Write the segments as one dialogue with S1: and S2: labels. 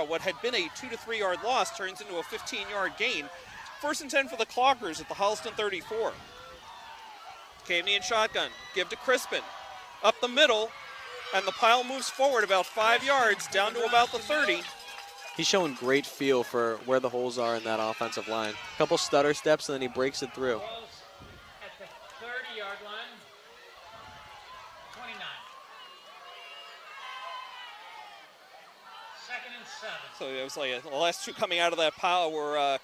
S1: what had been a 2 to 3 yard loss turns into a 15-yard gain. 1st and 10 for the Clockers at the Holliston 34. Caveney in shotgun, give to Crispin, up the middle, and the pile moves forward about 5 yards, down to about the 30.
S2: He's showing great feel for where the holes are in that offensive line. A couple stutter steps, and then he breaks it through.
S3: At the 30-yard line, 29. 2nd and 7.
S1: So it was like the last two coming out of that pile were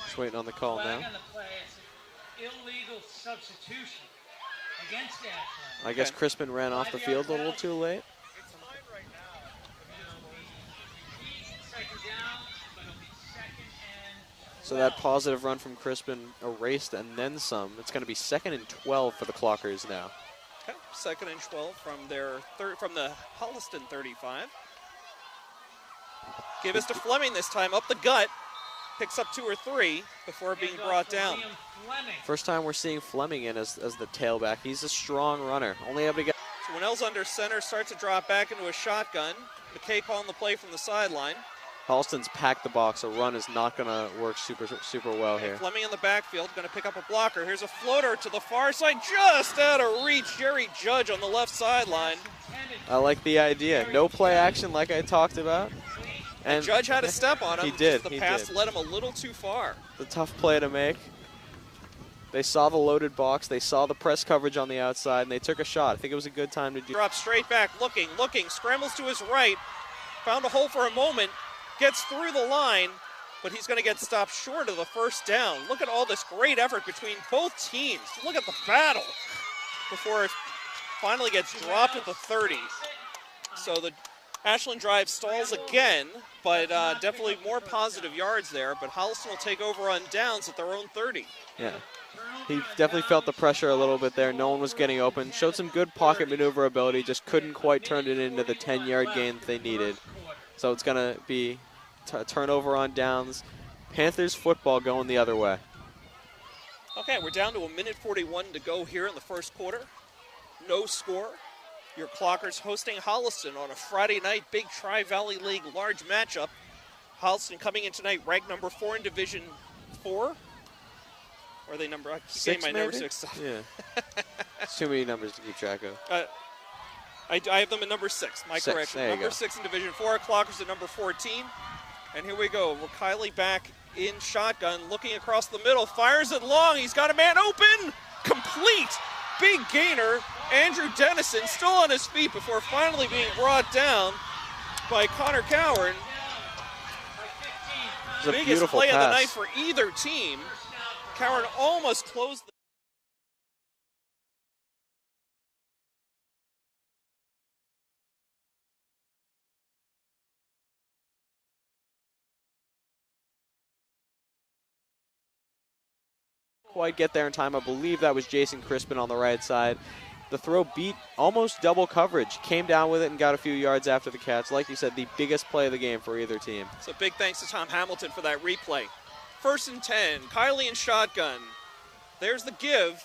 S2: just waiting on the call now.
S3: On the play, it's an illegal substitution against Ashland.
S2: I guess Crispin ran off the field a little too late.
S3: It's fine right now. Second down, but it'll be 2nd and 12.
S2: So that positive run from Crispin erased and then some. It's going to be 2nd and 12 for the Clockers now.
S1: okay, 2nd and 12 from the Holliston 35. Give us to Fleming this time, up the gut. Picks up 2 or 3 before being brought down.
S2: First time we're seeing Fleming in as the tailback. He's a strong runner. Only able to get.
S1: So Winnell's under center, starts to drop back into a shotgun. McKay calling the play from the sideline.
S2: Holliston's packed the box. A run is not going to work super well here.
S1: Fleming in the backfield, going to pick up a blocker. Here's a floater to the far side, just out of reach. Jerry Judge on the left sideline.
S2: I like the idea. No play action like I talked about.
S1: And Judge had a step on him.
S2: He did.
S1: The pass led him a little too far.
S2: The tough play to make. They saw the loaded box. They saw the press coverage on the outside, and they took a shot. I think it was a good time to do.
S1: Drops straight back, looking, scrambles to his right. Found a hole for a moment. Gets through the line, but he's going to get stopped short of the 1st down. Look at all this great effort between both teams. Look at the battle before it finally gets dropped at the 30. So the Ashland drive stalls again, but definitely more positive yards there. But Holliston will take over on downs at their own 30.
S2: Yeah, he definitely felt the pressure a little bit there. No one was getting open. Showed some good pocket maneuverability, just couldn't quite turn it into the 10-yard gain that they needed. So it's going to be a turnover on downs. Panthers football going the other way.
S1: Okay, we're down to 1:41 to go here in the 1st quarter. No score. Your Clockers hosting Holliston on a Friday night big Tri-Valley League large matchup. Holliston coming in tonight ranked number 4 in Division 4. Or are they number? I keep getting my number 6.
S2: Yeah. It's too many numbers to keep track of.
S1: I have them at number 6. My correction. Number 6 in Division 4. Clockers at number 14. And here we go. Kylie back in shotgun, looking across the middle, fires it long. He's got a man open. Complete. Big gainer. Andrew Dennison still on his feet before finally being brought down by Connor Cowan. The biggest play of the night for either team. Cowan almost closed the
S2: quite get there in time. I believe that was Jason Crispin on the right side. The throw beat almost double coverage, came down with it and got a few yards after the catch. Like you said, the biggest play of the game for either team.
S1: So big thanks to Tom Hamilton for that replay. 1st and 10, Kylie in shotgun. There's the give.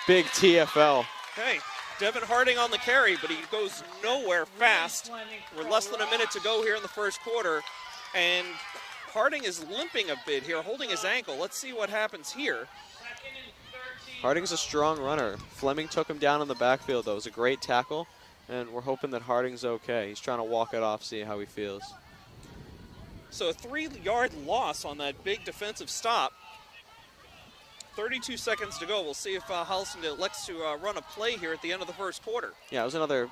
S2: Big TFL.
S1: Okay, Devin Harding on the carry, but he goes nowhere fast. We're less than a minute to go here in the 1st quarter, and Harding is limping a bit here, holding his ankle. Let's see what happens here.
S2: Harding's a strong runner. Fleming took him down in the backfield, though. It was a great tackle, and we're hoping that Harding's okay. He's trying to walk it off, see how he feels.
S1: So a 3-yard loss on that big defensive stop. 32 seconds to go. We'll see if Holliston elects to run a play here at the end of the 1st quarter.
S2: Yeah, it was another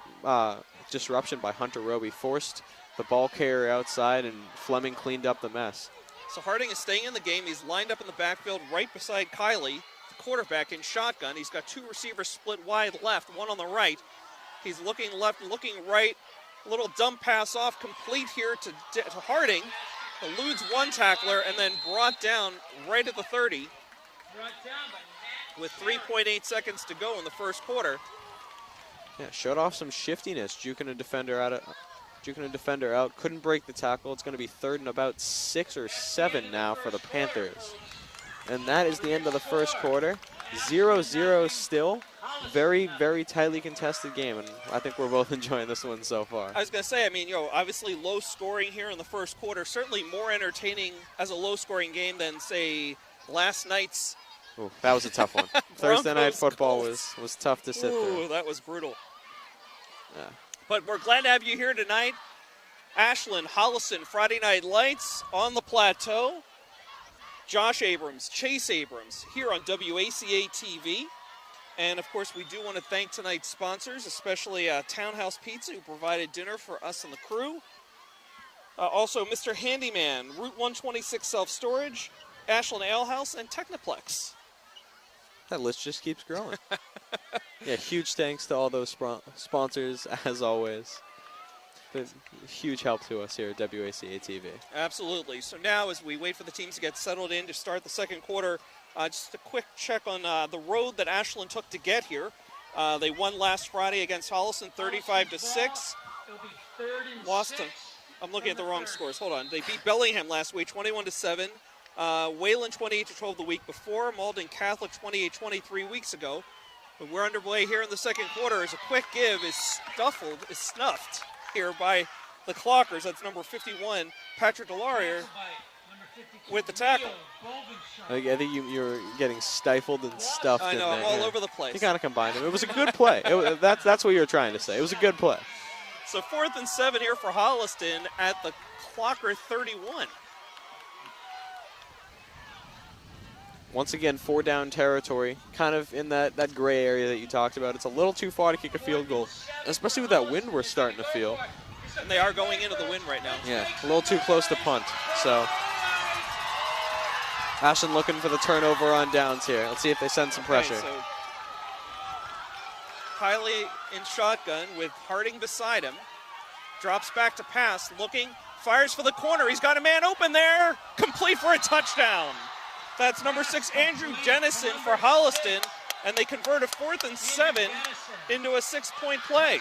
S2: disruption by Hunter Roby. Forced the ball carrier outside, and Fleming cleaned up the mess.
S1: So Harding is staying in the game. He's lined up in the backfield right beside Kylie, the quarterback in shotgun. He's got 2 receivers split wide left, one on the right. He's looking left, looking right. A little dump pass off, complete here to Harding. Eludes one tackler and then brought down right at the 30 with 3.8 seconds to go in the 1st quarter.
S2: Yeah, showed off some shiftiness, juking a defender out. Couldn't break the tackle. It's going to be 3rd and about 6 or 7 now for the Panthers. And that is the end of the 1st quarter. 0-0 still. Very, very tightly contested game, and I think we're both enjoying this one so far.
S1: I was going to say, I mean, obviously low scoring here in the first quarter. Certainly more entertaining as a low-scoring game than, say, last night's.
S2: Ooh, that was a tough one. Thursday night football was tough to sit through.
S1: Ooh, that was brutal.
S2: Yeah.
S1: But we're glad to have you here tonight. Ashland, Holliston, Friday Night Lights on the plateau. Josh Abrams, Chase Abrams here on WACA-TV. And, of course, we do want to thank tonight's sponsors, especially Townhouse Pizza, who provided dinner for us and the crew. Also, Mr. Handyman, Route 126 Self-Storage, Ashland Ale House, and Technoplex.
S2: That list just keeps growing. Yeah, huge thanks to all those sponsors, as always. Been a huge help to us here at WACA-TV. Absolutely.
S1: So now, as we wait for the teams to get settled in to start the second quarter, just a quick check on the road that Ashland took to get here. They won last Friday against Holliston 35-6. Lost to, I'm looking at the wrong scores. Hold on. They beat Bellingham last week 21-7. Wayland 28-12 the week before. Malden Catholic 28-20 3 weeks ago. But we're underway here in the second quarter as a quick give is snuffed here by the Clockers. That's number 51, Patrick Delarier, with the tackle.
S2: I think you're getting stifled and stuffed.
S1: I know,
S2: in there.
S1: I'm all over the place.
S2: You kind of combined them. It was a good play. That's what you're trying to say. It was a good play.
S1: So 4th and 7 here for Holliston at the Clocker 31.
S2: Once again, 4-down territory, kind of in that gray area that you talked about. It's a little too far to kick a field goal, especially with that wind we're starting to feel.
S1: And they are going into the wind right now.
S2: Yeah, a little too close to punt. So Ashland looking for the turnover on downs here. Let's see if they send some pressure.
S1: Okay, so Kiley in shotgun with Harding beside him. Drops back to pass, looking, fires for the corner. He's got a man open there. Complete for a touchdown. That's number 6, Andrew Dennison for Holliston, and they convert a 4th and 7 into a 6-point play.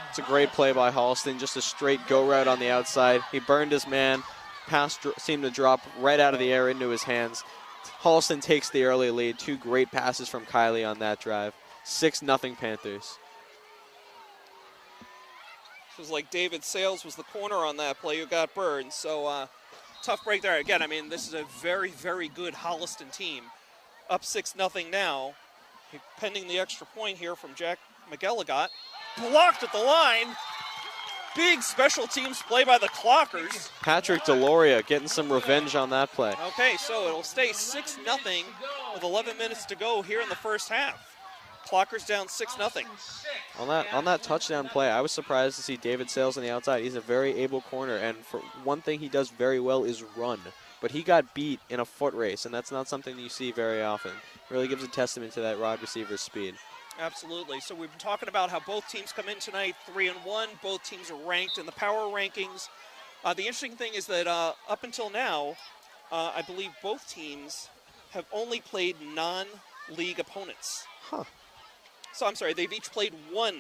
S2: It's a great play by Holliston, just a straight go route on the outside. He burned his man. Pass seemed to drop right out of the air into his hands. Holliston takes the early lead. 2 great passes from Kiley on that drive. 6-0 Panthers.
S1: It was like David Sales was the corner on that play who got burned, so tough break there. Again, I mean, this is a very, very good Holliston team. Up 6-0 now. Pending the extra point here from Jack McElligott. Blocked at the line. Big special teams play by the Clockers.
S2: Patrick Deloria getting some revenge on that play.
S1: Okay, so it'll stay 6-0 with 11 minutes to go here in the first half. Clockers down 6-0.
S2: On that touchdown play, I was surprised to see David Sales on the outside. He's a very able corner, and for one thing he does very well is run. But he got beat in a foot race, and that's not something you see very often. Really gives a testament to that wide receiver's speed.
S1: Absolutely. So we've been talking about how both teams come in tonight 3-1. Both teams are ranked in the power rankings. The interesting thing is that up until now, I believe both teams have only played non-league opponents.
S2: Huh.
S1: So I'm sorry, they've each played one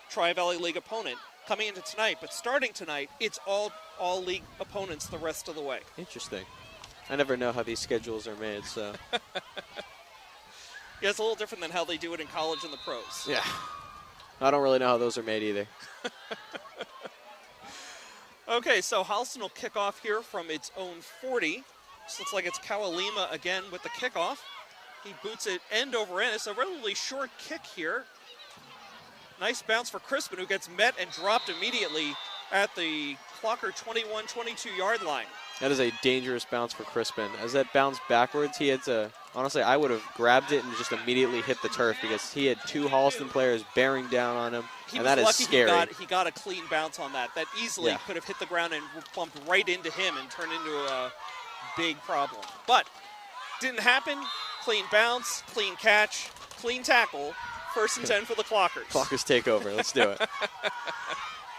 S1: Tri-Valley League opponent coming into tonight. But starting tonight, it's all league opponents the rest of the way.
S2: Interesting. I never know how these schedules are made, so.
S1: Yeah, it's a little different than how they do it in college and the pros.
S2: Yeah. I don't really know how those are made either.
S1: Okay, so Holliston will kick off here from its own 40. This looks like it's Kawalima again with the kickoff. He boots it end over end. It's a relatively short kick here. Nice bounce for Crispin, who gets met and dropped immediately at the Clocker 21-22 yard line.
S2: That is a dangerous bounce for Crispin. As that bounced backwards, he had to, honestly, I would have grabbed it and just immediately hit the turf because he had 2 Holliston players bearing down on him, and that is scary.
S1: He got a clean bounce on that. That easily could have hit the ground and bumped right into him and turned into a big problem. But didn't happen. Clean bounce, clean catch, clean tackle. 1st and 10 for the Clockers.
S2: Clockers take over. Let's do it.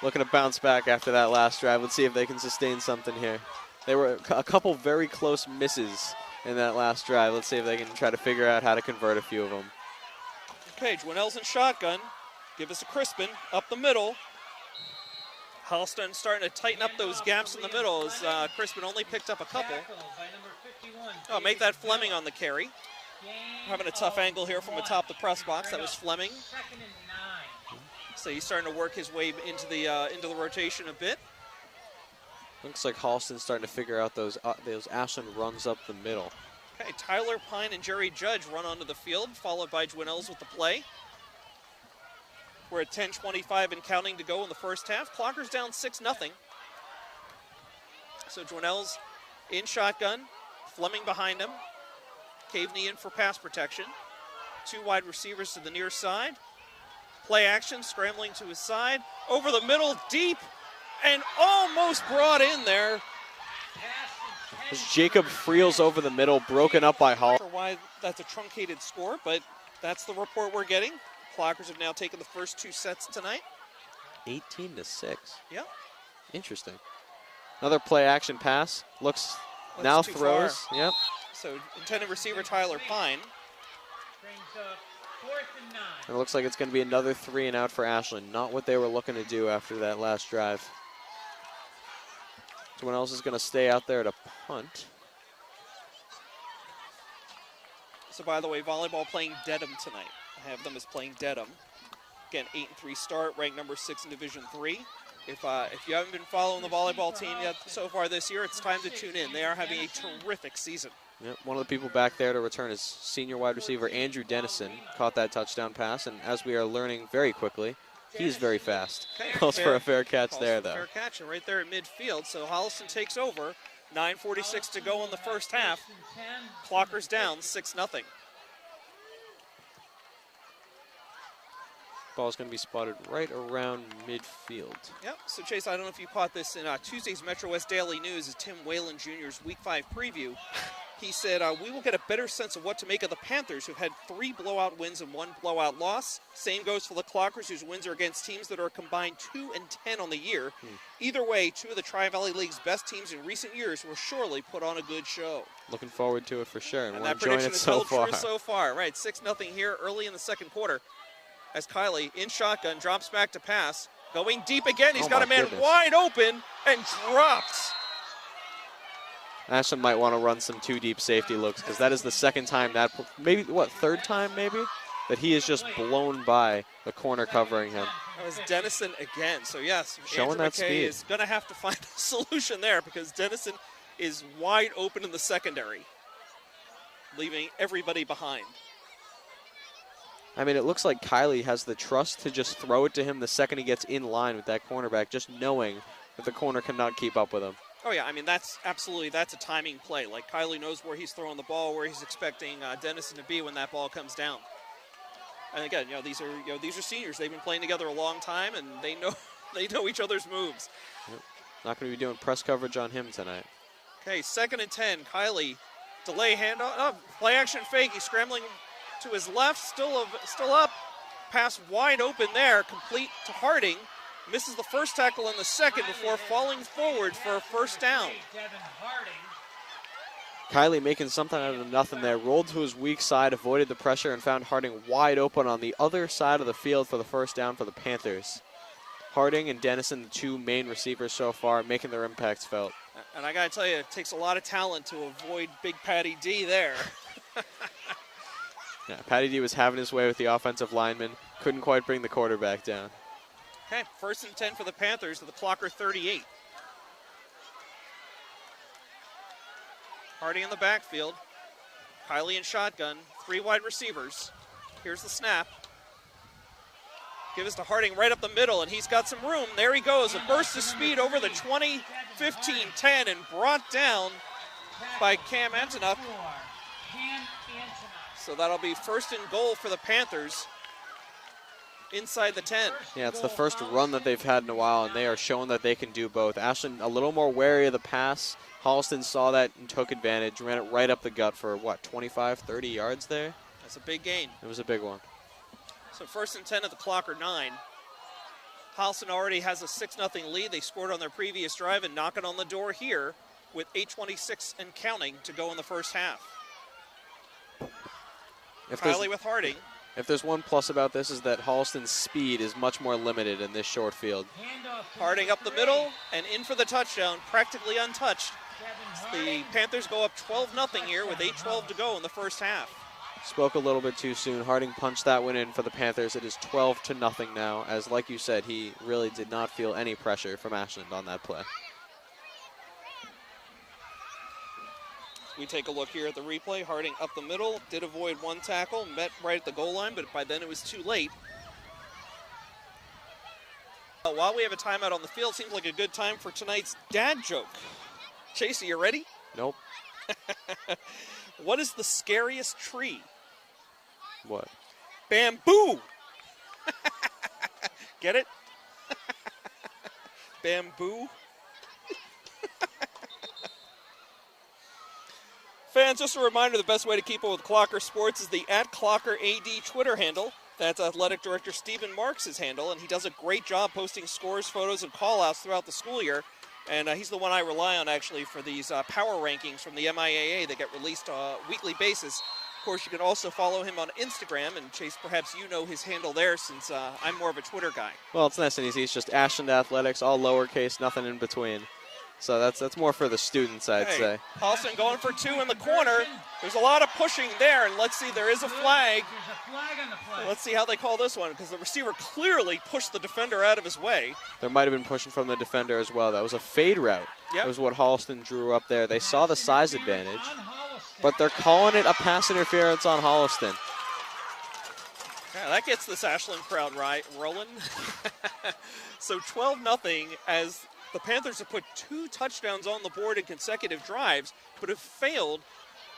S2: Looking to bounce back after that last drive. Let's see if they can sustain something here. There were a couple very close misses in that last drive. Let's see if they can try to figure out how to convert a few of them.
S1: Okay, Dwinell's in shotgun. Give us a Crispin up the middle. Holliston starting to tighten up those gaps in the middle as Crispin only picked up a couple. Oh, make that Fleming on the carry. having a tough angle here from atop the press box. That was Fleming.
S3: Second and 9.
S1: So he's starting to work his way into the rotation a bit.
S2: Looks like Holliston's starting to figure out those Ashland runs up the middle.
S1: Okay, Tyler Pine and Jerry Judge run onto the field, followed by Dwinells with the play. We're at 10:25 and counting to go in the first half. Clockers down 6-0. So Dwinells in shotgun, Fleming behind him. Caveney in for pass protection. 2 wide receivers to the near side. Play action, scrambling to his side. Over the middle, deep, and almost brought in there.
S2: As Jacob Friels over the middle, broken up by Hall.
S1: For why that's a truncated score, but that's the report we're getting. Clockers have now taken the first 2 sets tonight.
S2: 18-6.
S1: Yep.
S2: Interesting. Another play action pass. Looks
S1: That's
S2: now
S1: too
S2: throws.
S1: far.
S2: Yep.
S1: So intended receiver Tyler Pine.
S3: Brings up 4th and 9.
S2: And it looks like it's going to be another 3 and out for Ashland. Not what they were looking to do after that last drive. Someone else is going to stay out there to punt.
S1: So by the way, volleyball playing Dedham tonight. I have them as playing Dedham. Again, 8-3 start, ranked number 6 in Division III. If you haven't been following the volleyball team yet so far this year, it's time to tune in. They are having a terrific season.
S2: Yep. One of the people back there to return is senior wide receiver Andrew Dennison. Caught that touchdown pass, and as we are learning very quickly, he's very fast.
S1: Okay,
S2: Calls for a fair catch there, though.
S1: Fair catch, and right there at midfield. So Holliston takes over. 9:46 to go in the first half. Clockers down 6-0.
S2: Ball's going to be spotted right around midfield.
S1: Yep. So Chase, I don't know if you caught this in Tuesday's Metro West Daily News, is Tim Whalen Jr.'s Week 5 preview. He said, we will get a better sense of what to make of the Panthers, who've had 3 blowout wins and 1 blowout loss. Same goes for the Clockers, whose wins are against teams that are combined 2-10 on the year. Either way, 2 of the Tri-Valley League's best teams in recent years will surely put on a good show.
S2: Looking forward to it for sure, and we're
S1: that
S2: enjoying
S1: prediction
S2: it
S1: is
S2: so
S1: held
S2: far.
S1: true so far. Right, 6-0 here early in the second quarter. As Kylie, in shotgun, drops back to pass. Going deep again. He's got a man wide open and dropped.
S2: Ashland might want to run some 2 deep safety looks, because that is the second time that, maybe, what, third time maybe? That he is just blown by the corner covering him.
S1: That was Dennison again. So yes,
S2: showing
S1: Andrew
S2: that
S1: McKay
S2: speed.
S1: is going to have to find a solution there, because Dennison is wide open in the secondary, leaving everybody behind.
S2: I mean, it looks like Kylie has the trust to just throw it to him the second he gets in line with that cornerback, just knowing that the corner cannot keep up with him.
S1: Oh yeah, I mean that's a timing play. Like Kylie knows where he's throwing the ball, where he's expecting Dennison to be when that ball comes down. And again, these are seniors. They've been playing together a long time, and they know each other's moves.
S2: Yep. Not going to be doing press coverage on him tonight.
S1: Okay, 2nd and 10. Kylie, delay handoff, play action fake. He's scrambling to his left, still up. Pass wide open there, complete to Harding. Misses the first tackle and the second before falling forward for a first down.
S2: Kylie making something out of nothing there. Rolled to his weak side, avoided the pressure, and found Harding wide open on the other side of the field for the first down for the Panthers. Harding and Dennison, the 2 main receivers so far, making their impacts felt.
S1: And I got to tell you, it takes a lot of talent to avoid Big Patty D there.
S2: Yeah, Patty D was having his way with the offensive lineman. Couldn't quite bring the quarterback down.
S1: Okay, 1st and 10 for the Panthers at the Clocker 38. Harding in the backfield. Kylie in shotgun. 3 wide receivers. Here's the snap. Give us to Harding right up the middle, and he's got some room. There he goes. A burst of speed over the 20, 15, 10, and brought down by Cam Antonup. So that'll be 1st and goal for the Panthers inside the 10.
S2: Yeah, it's the first run that they've had in a while, and they are showing that they can do both. Ashland a little more wary of the pass. Holliston saw that and took advantage, ran it right up the gut for, what, 25, 30 yards there?
S1: That's a big gain.
S2: It was a big one.
S1: So 1st and 10 at the Clocker 9. Holliston already has a 6-0 lead. They scored on their previous drive and knocking on the door here with 8:26 and counting to go in the first half. Kylie with Harding.
S2: If there's one plus about this is that Holliston's speed is much more limited in this short field.
S1: Harding up the middle and in for the touchdown, practically untouched. The Panthers go up 12-0 here with 8:12 to go in the first half.
S2: Spoke a little bit too soon. Harding punched that one in for the Panthers. It is 12-0 now, as like you said, he really did not feel any pressure from Ashland on that play.
S1: We take a look here at the replay. Harding up the middle, did avoid one tackle, met right at the goal line, but by then it was too late. While we have a timeout on the field, seems like a good time for tonight's dad joke. Chase, are you ready?
S2: Nope.
S1: What is the scariest tree?
S2: What?
S1: Bamboo! Get it? Bamboo? Fans, just a reminder, the best way to keep up with Clocker Sports is the @ClockerAD Twitter handle. That's Athletic Director Stephen Marks' handle, and he does a great job posting scores, photos, and call-outs throughout the school year. And he's the one I rely on, actually, for these power rankings from the MIAA that get released on a weekly basis. Of course, you can also follow him on Instagram, and Chase, perhaps you know his handle there since I'm more of a Twitter guy.
S2: Well, it's nice and easy. It's just Ashland Athletics, all lowercase, nothing in between. So that's more for the students, I'd say.
S1: Holliston going for two in the corner. There's a lot of pushing there, and let's see, there is a flag.
S3: There's a flag on the play.
S1: Let's see how they call this one, because the receiver clearly pushed the defender out of his way.
S2: There might have been pushing from the defender as well. That was a fade route.
S1: Yep.
S2: That was what Holliston drew up there. They saw the size advantage, but they're calling it a pass interference on Holliston.
S1: Yeah, that gets this Ashland crowd rolling. So 12-0 as the Panthers have put 2 touchdowns on the board in consecutive drives, but have failed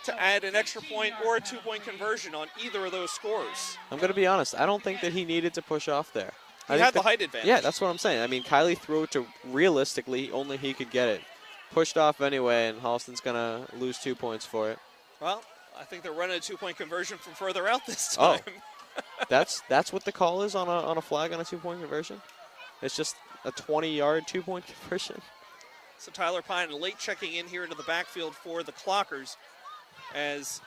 S1: to add an extra point or a 2-point conversion on either of those scores.
S2: I'm going to be honest. I don't think that he needed to push off there.
S1: He had the height advantage.
S2: Yeah, that's what I'm saying. I mean, Kylie threw it to realistically only he could get it. Pushed off anyway, and Holliston's going to lose 2 points for it.
S1: Well, I think they're running a 2-point conversion from further out this time.
S2: Oh, that's what the call is on a flag on a 2-point conversion? It's just a 20-yard 2-point conversion.
S1: So Tyler Pine late checking in here into the backfield for the Clockers as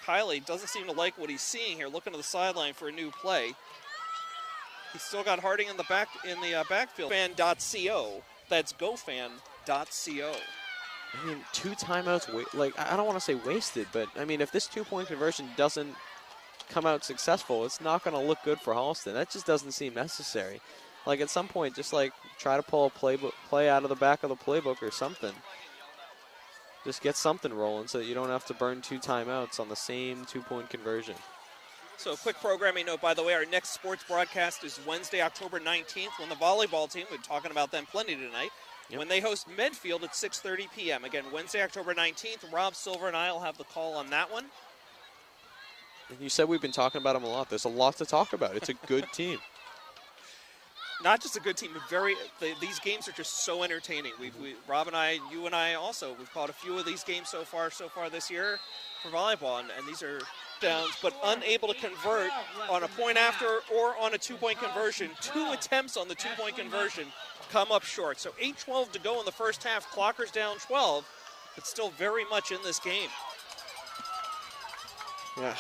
S1: Kylie doesn't seem to like what he's seeing here, looking to the sideline for a new play. He's still got Harding in the backfield. Fan.co. That's gofan.co.
S2: I mean, 2 timeouts, I don't want to say wasted, but I mean, if this 2-point conversion doesn't come out successful, it's not going to look good for Holliston. That just doesn't seem necessary. Like, at some point, just try to pull a play out of the back of the playbook or something. Just get something rolling so that you don't have to burn 2 timeouts on the same 2-point conversion.
S1: So a quick programming note, by the way, our next sports broadcast is Wednesday, October 19th, when the volleyball team, we're talking about them plenty tonight, when they host Medfield at 6:30 p.m. Again, Wednesday, October 19th. Rob Silver and I will have the call on that one.
S2: And you said we've been talking about them a lot. There's a lot to talk about. It's a good team.
S1: Not just a good team, but these games are just so entertaining. Rob and I, you and I also, we've caught a few of these games so far this year for volleyball, and these are downs, but unable to convert on a point after or on a 2-point conversion. 2 attempts on the 2-point conversion come up short. So 8:12 to go in the first half. Clockers down 12, but still very much in this game.
S2: Yeah.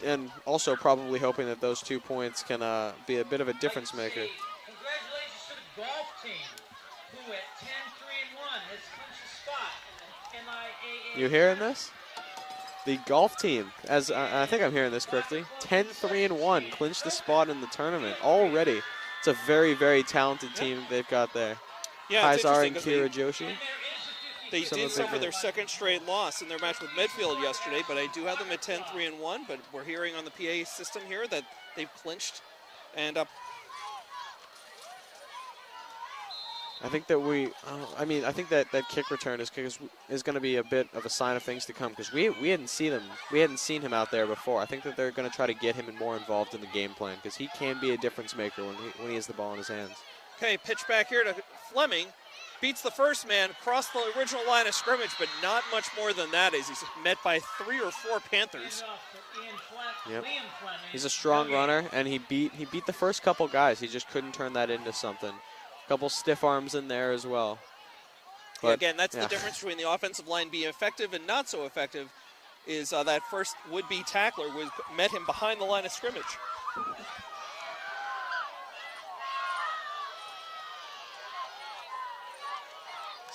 S2: And also probably hoping that those 2 points can be a bit of a difference maker.
S3: Congratulations to the golf team, who at 10-3-1 has clinched a spot in the MIAA.
S2: You hearing this? The golf team, as I think I'm hearing this correctly, 10-3-1, clinched the spot in the tournament already. It's a very, very talented team they've got there.
S1: Yeah, it's
S2: Kaisar and
S1: interesting
S2: Kira Joshi.
S1: They did suffer their second straight loss in their match with Medfield yesterday, but I do have them at 10-3-1. But we're hearing on the PA system here that they've clinched and up.
S2: I think that I think that kick return is going to be a bit of a sign of things to come, because we hadn't seen him out there before. I think that they're going to try to get him more involved in the game plan, because he can be a difference maker when he has the ball in his hands.
S1: Okay, pitch back here to Fleming. Beats the first man, crossed the original line of scrimmage, but not much more than that as he's met by 3 or 4 Panthers.
S2: Yep. He's a strong runner, and he beat the first couple guys. He just couldn't turn that into something. A couple stiff arms in there as well. But,
S1: yeah, again, that's the difference between the offensive line being effective and not so effective, is that first would-be tackler met him behind the line of scrimmage.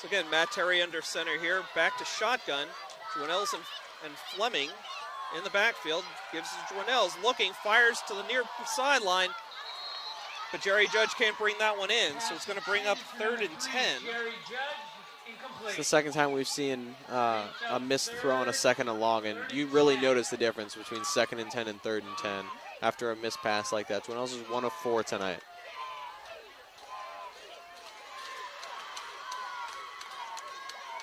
S1: So again, Matt Terry under center here. Back to shotgun. Joannels and Fleming in the backfield. Gives it to Dwinells. Looking, fires to the near sideline. But Jerry Judge can't bring that one in, so it's going to bring up 3rd and 10.
S2: It's the second time we've seen a missed throw on a 2nd and long, and you really notice the difference between 2nd and 10 and 3rd and 10 after a missed pass like that. Dwinells is 1 of 4 tonight.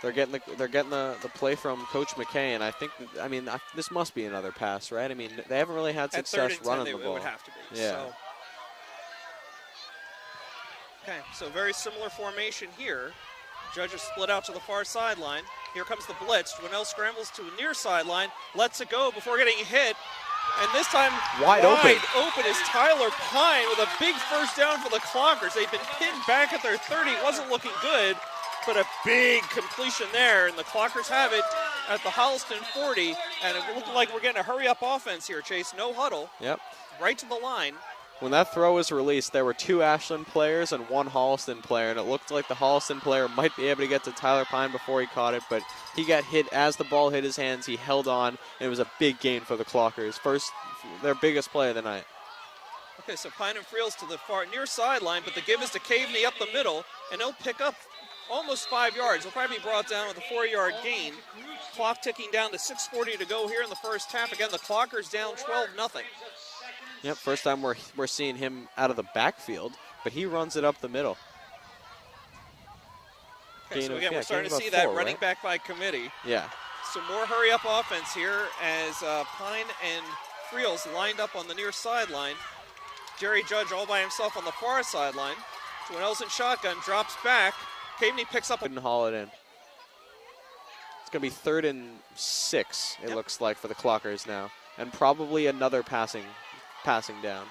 S2: They're getting the play from Coach McKay, and I think this must be another pass, right? I mean, they haven't really had success running the ball.
S1: It would have to be.
S2: Yeah.
S1: So. Okay, so very similar formation here. Judges split out to the far sideline. Here comes the blitz. Dwinell scrambles to a near sideline, lets it go before getting hit. And this time,
S2: wide open
S1: is Tyler Pine with a big first down for the Clockers. They've been pinned back at their 30. It wasn't looking good, but a big completion there. And the Clockers have it at the Holliston 40. And it looked like we're getting a hurry-up offense here, Chase. No huddle.
S2: Yep.
S1: Right to the line.
S2: When that throw was released, there were 2 Ashland players and 1 Holliston player, and it looked like the Holliston player might be able to get to Tyler Pine before he caught it, but he got hit as the ball hit his hands. He held on, and it was a big gain for the Clockers. Their biggest play of the night.
S1: Okay, so Pine and Friels to the far near sideline, but the give is to Caveney up the middle, and they'll pick up almost 5 yards. They'll probably be brought down with a 4-yard gain. Clock ticking down to 6:40 to go here in the first half. Again, the Clockers down 12-0.
S2: Yep, first time we're seeing him out of the backfield, but he runs it up the middle.
S1: Okay, so again, we're starting to see that running back by committee.
S2: Yeah.
S1: Some more hurry-up offense here as Pine and Friels lined up on the near sideline. Jerry Judge all by himself on the far sideline. Dwinells in shotgun, drops back. Caveney picks up.
S2: Couldn't haul it in. It's going to be 3rd and 6, it looks like, for the Clockers now, and probably another passing down.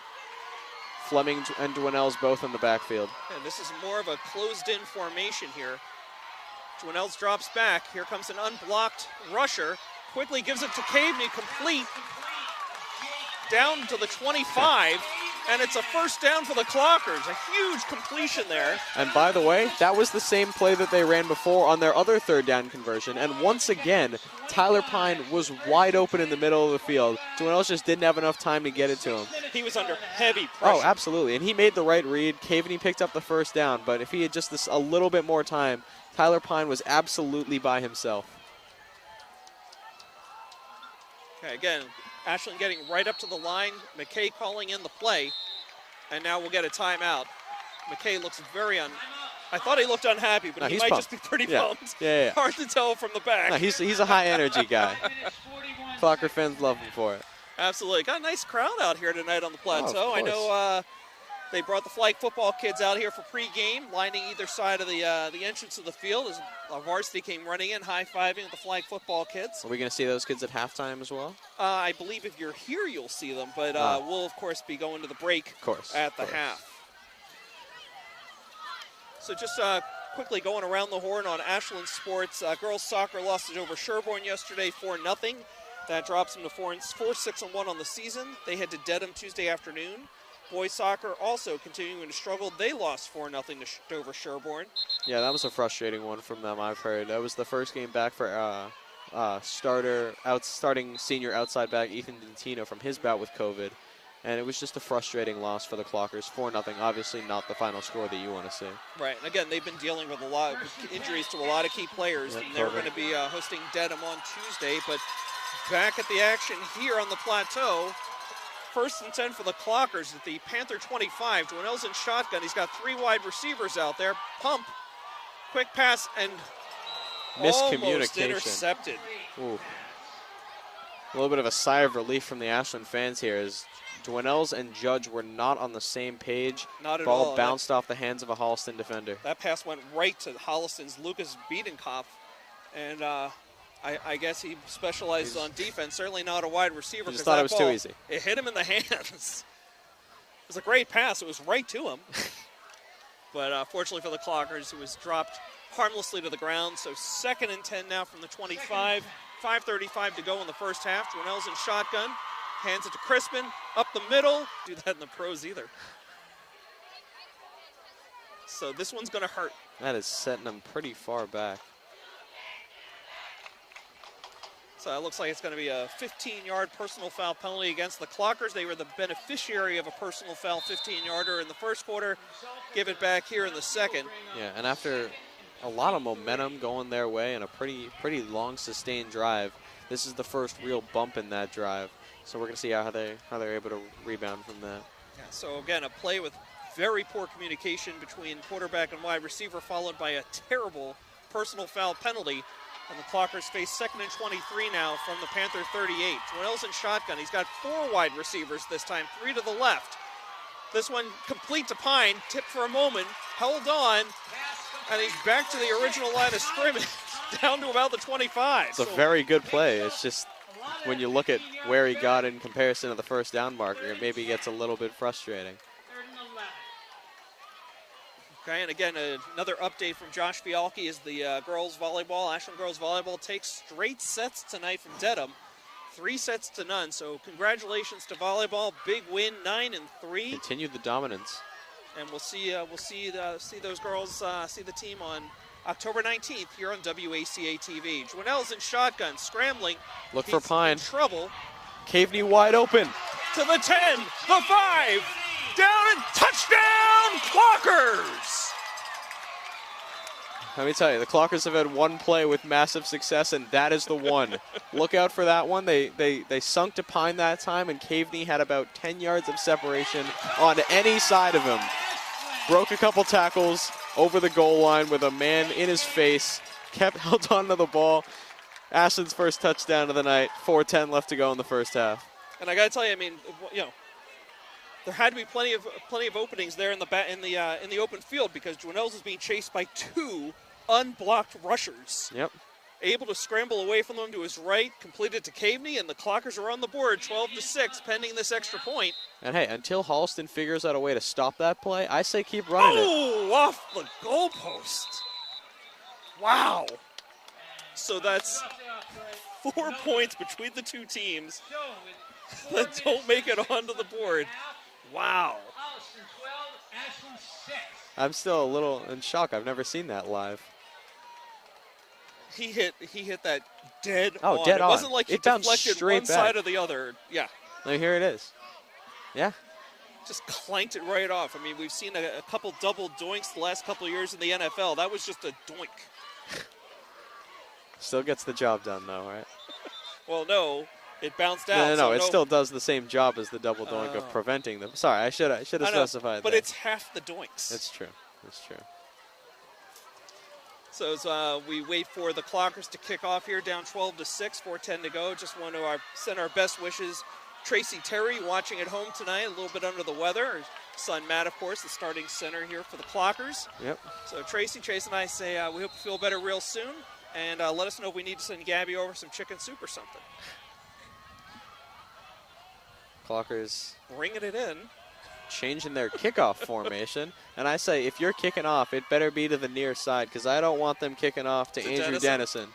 S2: Fleming and Dwinells both in the backfield.
S1: And this is more of a closed-in formation here. Dwinells drops back. Here comes an unblocked rusher. Quickly gives it to Caveney, complete. Down to the 25, and it's a first down for the Clockers. A huge completion there.
S2: And by the way, that was the same play that they ran before on their other 3rd down conversion. And once again, Tyler Pine was wide open in the middle of the field. Dwinells just didn't have enough time to get it to him.
S1: He was under heavy pressure.
S2: Oh, absolutely. And he made the right read. Caveney picked up the first down, but if he had just a little bit more time, Tyler Pine was absolutely by himself.
S1: Okay, again, Ashland getting right up to the line. McKay calling in the play. And now we'll get a timeout. McKay looks I thought he looked unhappy, but he might
S2: pumped.
S1: just be pretty
S2: Yeah.
S1: pumped.
S2: Yeah.
S1: Hard to tell from the back.
S2: No, he's a high-energy guy. Clocker fans love him for it.
S1: Absolutely. Got a nice crowd out here tonight on the plateau.
S2: Oh,
S1: I know they brought the flag football kids out here for pregame, lining either side of the entrance of the field as varsity came running in, high-fiving with the flag football kids.
S2: Are we going to see those kids at halftime as well?
S1: I believe if you're here, you'll see them, but we'll, of course, be going to the break at the half. So just quickly going around the horn on Ashland sports. Girls soccer lost it over Sherborne yesterday 4-0. That drops them to 4-6-1 on the season. They head to Dedham Tuesday afternoon. Boys soccer also continuing to struggle. They lost 4-0 to over Sherborne.
S2: Yeah, that was a frustrating one from them, I've heard. That was the first game back for starting senior outside back Ethan Dentino from his bout with COVID. And it was just a frustrating loss for the Clockers. 4-0, obviously not the final score that you want to see.
S1: Right, and again, they've been dealing with a lot of injuries to a lot of key players.
S2: Yep,
S1: and they're going to be hosting Dedham on Tuesday. But back at the action here on the plateau. 1st and 10 for the Clockers at the Panther 25. Dwinell's in shotgun. He's got 3 wide receivers out there. Pump, quick pass, and almost intercepted.
S2: Ooh. A little bit of a sigh of relief from the Ashland fans here as Dwinells and Judge were not on the same page.
S1: Not at all.
S2: Ball bounced off the hands of a Holliston defender.
S1: That pass went right to Holliston's Lucas Biedenkopf, and I guess he specializes on defense, certainly not a wide receiver.
S2: He just thought it was too easy.
S1: It hit him in the hands. It was a great pass. It was right to him. But fortunately for the Clockers, it was dropped harmlessly to the ground. So 2nd and 10 now from the 25. 5:35 to go in the first half. Dwinell's in shotgun. Hands it to Crispin. Up the middle. Do that in the pros either. So this one's going to hurt.
S2: That is setting them pretty far back.
S1: So it looks like it's going to be a 15-yard personal foul penalty against the Clockers. They were the beneficiary of a personal foul 15-yarder in the first quarter. Give it back here in the second.
S2: Yeah, and after a lot of momentum going their way and a pretty long sustained drive, this is the first real bump in that drive. So we're going to see how they're able to rebound from that.
S1: Yeah, so again, a play with very poor communication between quarterback and wide receiver, followed by a terrible personal foul penalty. And the Clockers face 2nd and 23 now from the Panther 38. Joel's in shotgun. He's got 4 wide receivers this time, 3 to the left. This one complete to Pine, tipped for a moment, held on, and he's back to the original line of scrimmage, down to about the 25.
S2: It's a very good play. It's just when you look at where he got in comparison to the first down marker, it maybe gets a little bit frustrating.
S1: Okay, and again, another update from Josh Fialki is the girls volleyball. Ashland girls volleyball takes straight sets tonight from Dedham, 3 sets to none. So congratulations to volleyball, big win, 9-3.
S2: Continue the dominance.
S1: And we'll see those girls, see the team on October 19th here on WACA-TV. Dwinell's in shotgun, scrambling.
S2: Look for Pine.
S1: In trouble.
S2: Caveney wide open.
S1: To the 10, the 5. Down and touchdown, Clockers!
S2: Let me tell you, the Clockers have had one play with massive success, and that is the one. Look out for that one. They sunk to Pine that time, and Caveney had about 10 yards of separation on any side of him. Broke a couple tackles over the goal line with a man in his face, held on to the ball. Ashland's first touchdown of the night, 4:10 left to go in the first half.
S1: And I got to tell you, I mean, you know, there had to be plenty of openings there in the open field because Dwinell's is being chased by 2 unblocked rushers.
S2: Yep.
S1: Able to scramble away from them to his right, completed to Caveney, and the Clockers are on the board, 12-6, pending this extra point.
S2: And hey, until Holliston figures out a way to stop that play, I say keep running it.
S1: Oh, off the goalpost. Wow. So that's 4 points between the 2 teams that don't make it onto the board. Wow.
S2: I'm still a little in shock. I've never seen that live.
S1: He hit that dead
S2: on.
S1: Dead on. It wasn't like he
S2: it bounced
S1: deflected
S2: straight
S1: one
S2: back.
S1: side or the other. Yeah.
S2: Now here it is. Yeah.
S1: Just clanked it right off. I mean, we've seen a couple double doinks the last couple of years in the NFL. That was just a doink.
S2: Still gets the job done, though, right?
S1: Well, no. It bounced out.
S2: No, it still does the same job as the double doink of preventing them. Sorry, I should have specified
S1: but
S2: that.
S1: it's half the doinks.
S2: It's true. It's true.
S1: So as we wait for the Clockers to kick off here, down 12-6, 4:10 to go. Just want to send our best wishes. Tracy Terry watching at home tonight, a little bit under the weather. Her son Matt, of course, the starting center here for the Clockers.
S2: Yep.
S1: So Tracy and I say we hope you feel better real soon. And let us know if we need to send Gabby over some chicken soup or something.
S2: Clockers
S1: bringing it in.
S2: Changing their kickoff formation. And I say, if you're kicking off, it better be to the near side because I don't want them kicking off to Andrew Dennison.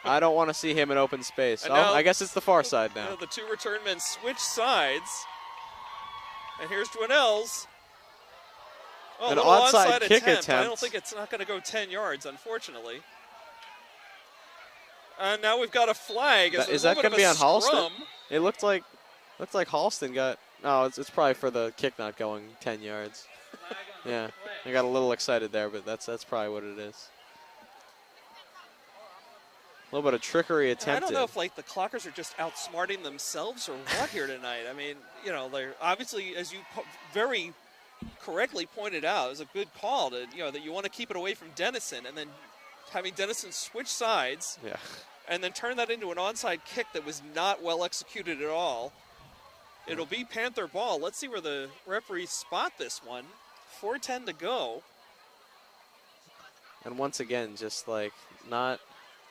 S2: I don't want to see him in open space. Oh, I guess it's the far side now.
S1: The 2 return men switch sides. And here's Dwinell's. Oh,
S2: an onside kick attempt.
S1: I don't think it's not going to go 10 yards, unfortunately. And now we've got a flag.
S2: Is that going to be on Holliston? It looked like Holliston got. Oh, it's probably for the kick not going 10 yards. Yeah, I got a little excited there, but that's probably what it is. A little bit of trickery attempted.
S1: I don't know if the Clockers are just outsmarting themselves or what here tonight. I mean, you know, they're obviously, as you very correctly pointed out, it was a good call to that you want to keep it away from Dennison, and then having Dennison switch sides.
S2: Yeah.
S1: And then turn that into an onside kick that was not well executed at all. It'll be Panther ball. Let's see where the referees spot this one. 4:10 to go.
S2: And once again, just not.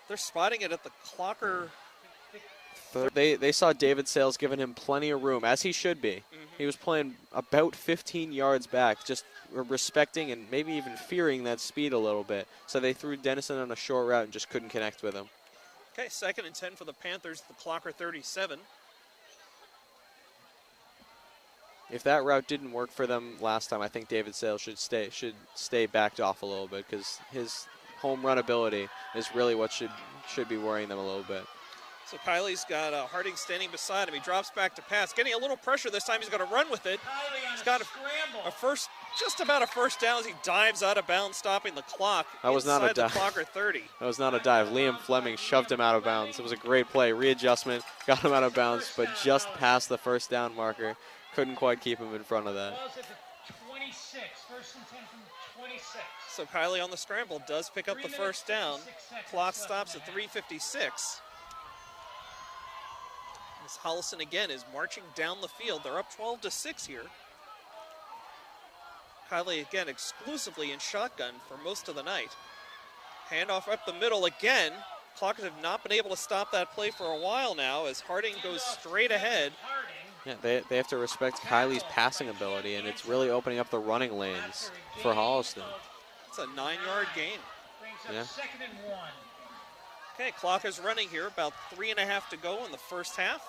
S1: They're spotting it at the Clocker.
S2: They saw David Sales giving him plenty of room, as he should be.
S1: Mm-hmm.
S2: He was playing about 15 yards back, just respecting and maybe even fearing that speed a little bit. So they threw Dennison on a short route and just couldn't connect with him.
S1: Okay, 2nd and 10 for the Panthers, the Clocker 37.
S2: If that route didn't work for them last time, I think David Sales should stay backed off a little bit because his home run ability is really what should be worrying them a little bit.
S1: So Kylie's got Harding standing beside him. He drops back to pass, getting a little pressure this time. He's going to run with it. He's got a first, just about a first down as he dives out of bounds, stopping the clock.
S2: That was not a dive.
S1: The clock or 30.
S2: That was not a dive. Liam Fleming shoved him out of bounds. It was a great play. Readjustment, got him out of bounds, but just past the first down marker. Couldn't quite keep him in front of that.
S3: 26, first and 10 from 26.
S1: So Kylie on the scramble does pick up the first down. Clock stops at 3:56. As Holliston again is marching down the field. They're up 12-6 here. Kylie again exclusively in shotgun for most of the night. Handoff up the middle again. Clockers have not been able to stop that play for a while now as Harding goes straight ahead.
S2: Yeah, they have to respect Kylie's passing ability, and it's really opening up the running lanes for Holliston.
S1: It's a 9-yard gain.
S2: Yeah.
S3: Second and 1.
S1: Okay, clock is running here, about 3.5 to go in the first half.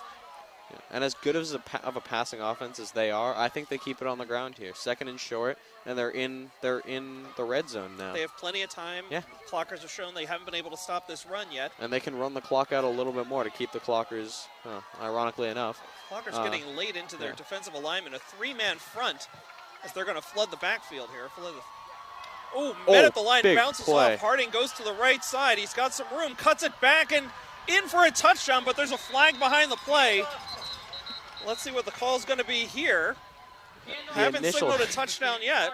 S2: Yeah. And as good of a passing offense as they are, I think they keep it on the ground here. Second and short, and they're in the red zone now.
S1: They have plenty of time.
S2: Yeah.
S1: Clockers have shown they haven't been able to stop this run yet.
S2: And they can run the clock out a little bit more to keep the Clockers, ironically enough.
S1: Clockers getting late into their defensive alignment. A 3-man front as they're going to flood the backfield here. Met at the line, bounces
S2: play
S1: off. Harding goes to the right side. He's got some room, cuts it back, and in for a touchdown, but there's a flag behind the play. Let's see what the call's going to be here. Haven't signaled a touchdown yet.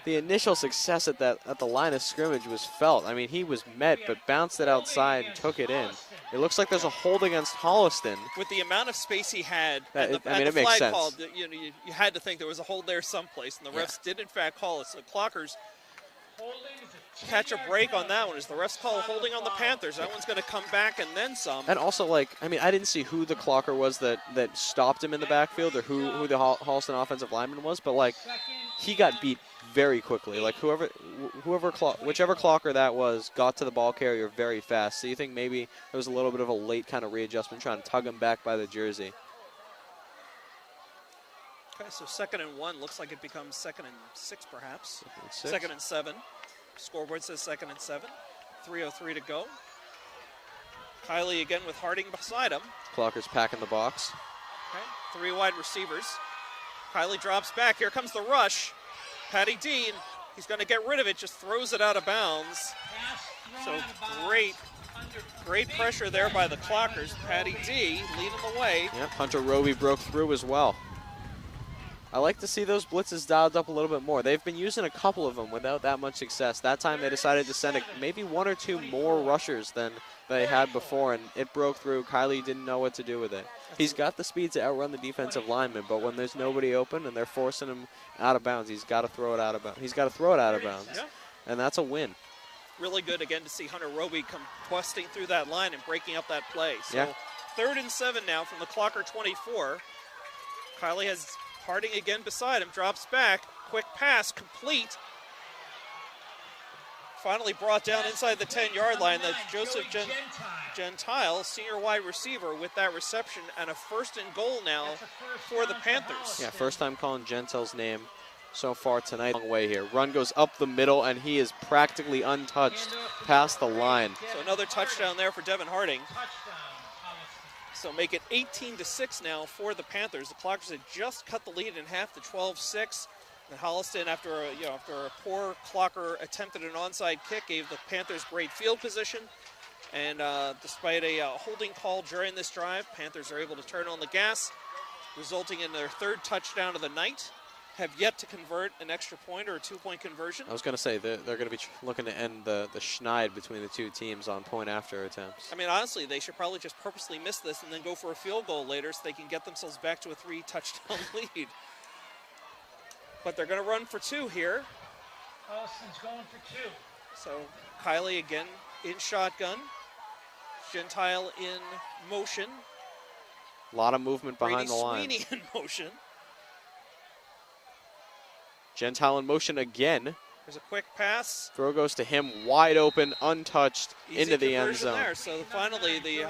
S2: The initial success at the line of scrimmage was felt. I mean, he was met, but bounced it outside and took it in. It looks like there's a hold against Holliston.
S1: With the amount of space he had,
S2: it
S1: makes
S2: makes sense.
S1: Called, you had to think there was a hold there someplace, and the refs did in fact call it. So the Clockers catch a break on that one as the refs call holding on the Panthers. That one's going to come back and then some.
S2: And also, I didn't see who the Clocker was that stopped him in the backfield or who the Holliston offensive lineman was, but he got beat very quickly. Whichever Clocker that was got to the ball carrier very fast. So you think maybe there was a little bit of a late kind of readjustment trying to tug him back by the jersey.
S1: Okay, so 2nd and 1 looks like it becomes 2nd and 6 perhaps.
S2: 2nd
S1: and 7. Scoreboard says 2nd and 7. 3:03 to go. Kylie again with Harding beside him.
S2: Clocker's packing the box.
S1: Okay, 3 wide receivers. Kylie drops back. Here comes the rush. Patty Dean, he's going to get rid of it, just throws it out of bounds. So great pressure there by the Clockers. Patty D leading the way.
S2: Yep, Hunter Roby broke through as well. I like to see those blitzes dialed up a little bit more. They've been using a couple of them without that much success. That time they decided to send maybe 1 or 2 more rushers than they had before, and it broke through. Kylie didn't know what to do with it. He's got the speed to outrun the defensive lineman, but when there's nobody open and they're forcing him out of bounds, he's got to throw it out of bounds.
S1: Yeah.
S2: And that's a win.
S1: Really good again to see Hunter Roby come busting through that line and breaking up that play. So
S2: yeah.
S1: 3rd and 7 now from the Clocker 24. Kylie has Harding again beside him, drops back, quick pass, complete. Finally brought down inside the 10-yard line. That's Joseph Gentile, senior wide receiver, with that reception and a 1st and goal now for the Panthers.
S2: Yeah, first time calling Gentile's name so far tonight. Long way here. Run goes up the middle, and he is practically untouched past the line.
S1: So another touchdown there for Devin Harding. So make it 18-6 now for the Panthers. The Clockers had just cut the lead in half to 12-6. And Holliston, after a poor Clocker attempted an onside kick, gave the Panthers great field position. And despite a holding call during this drive, Panthers are able to turn on the gas, resulting in their 3rd touchdown of the night. Have yet to convert an extra point or a 2-point conversion.
S2: I was going to say they're going to be looking to end the schneid between the two teams on point after attempts.
S1: I mean, honestly, they should probably just purposely miss this and then go for a field goal later so they can get themselves back to a 3-touchdown lead. But they're going to run for 2 here.
S3: Holliston's going for 2.
S1: So Kylie again in shotgun. Gentile in motion.
S2: A lot of movement behind the line.
S1: Sweeney in motion.
S2: Gentile in motion again.
S1: There's a quick pass.
S2: Throw goes to him, wide open, untouched,
S1: Easy
S2: into the end
S1: conversion
S2: zone.
S1: there. So finally the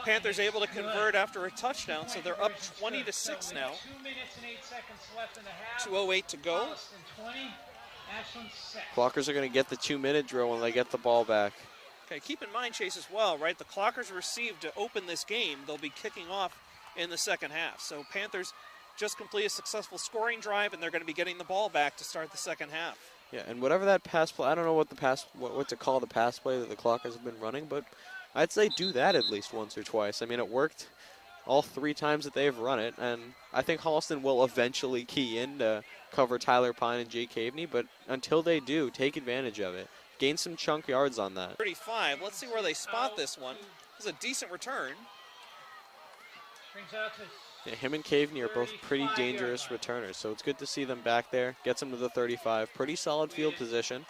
S1: Panthers able to convert after a touchdown. So they're up 20-6 now.
S3: 2 minutes and 8 seconds left in the half.
S1: 2:08 to go.
S3: Holliston 20, Ashland 6.
S2: Clockers are going to get the 2-minute drill when they get the ball back.
S1: Okay, keep in mind, Chase, as well, right? The Clockers received to open this game. They'll be kicking off in the second half. So Panthers just complete a successful scoring drive, and they're going to be getting the ball back to start the second half.
S2: Yeah, and whatever that pass play, I don't know what to call the pass play that the Clockers have been running, but I'd say do that at least once or twice. I mean, it worked all 3 times that they've run it, and I think Holliston will eventually key in to cover Tyler Pine and Jake Caveney, but until they do, take advantage of it. Gain some chunk yards on that.
S1: 35. Let's see where they spot this one. This is a decent return.
S3: Brings out to
S2: Yeah, him and Caveney are both pretty dangerous returners, so it's good to see them back there. Gets them to the 35. Pretty solid field position,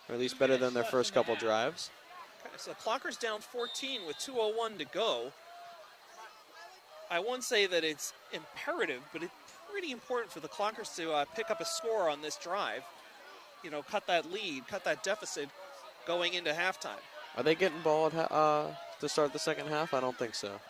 S2: or at least better than their first couple drives.
S1: Okay, so Clockers down 14 with 2:01 to go. I won't say that it's imperative, but it's pretty important for the Clockers to pick up a score on this drive. You know, cut that lead, cut that deficit going into halftime.
S2: Are they getting ball at to start the second half? I don't think so.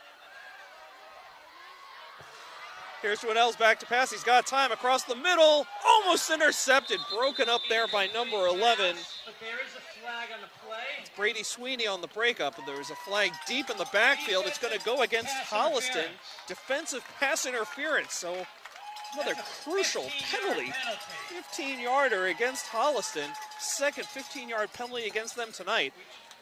S1: Here's Dwinell's back to pass. He's got time across the middle. Almost intercepted. Broken up there by number 11.
S3: But there is a flag on the play.
S1: It's Brady Sweeney on the breakup, and there was a flag deep in the backfield. It's going to go against Holliston. Defensive pass interference. So another crucial penalty. 15-yarder against Holliston. Second 15-yard penalty against them tonight.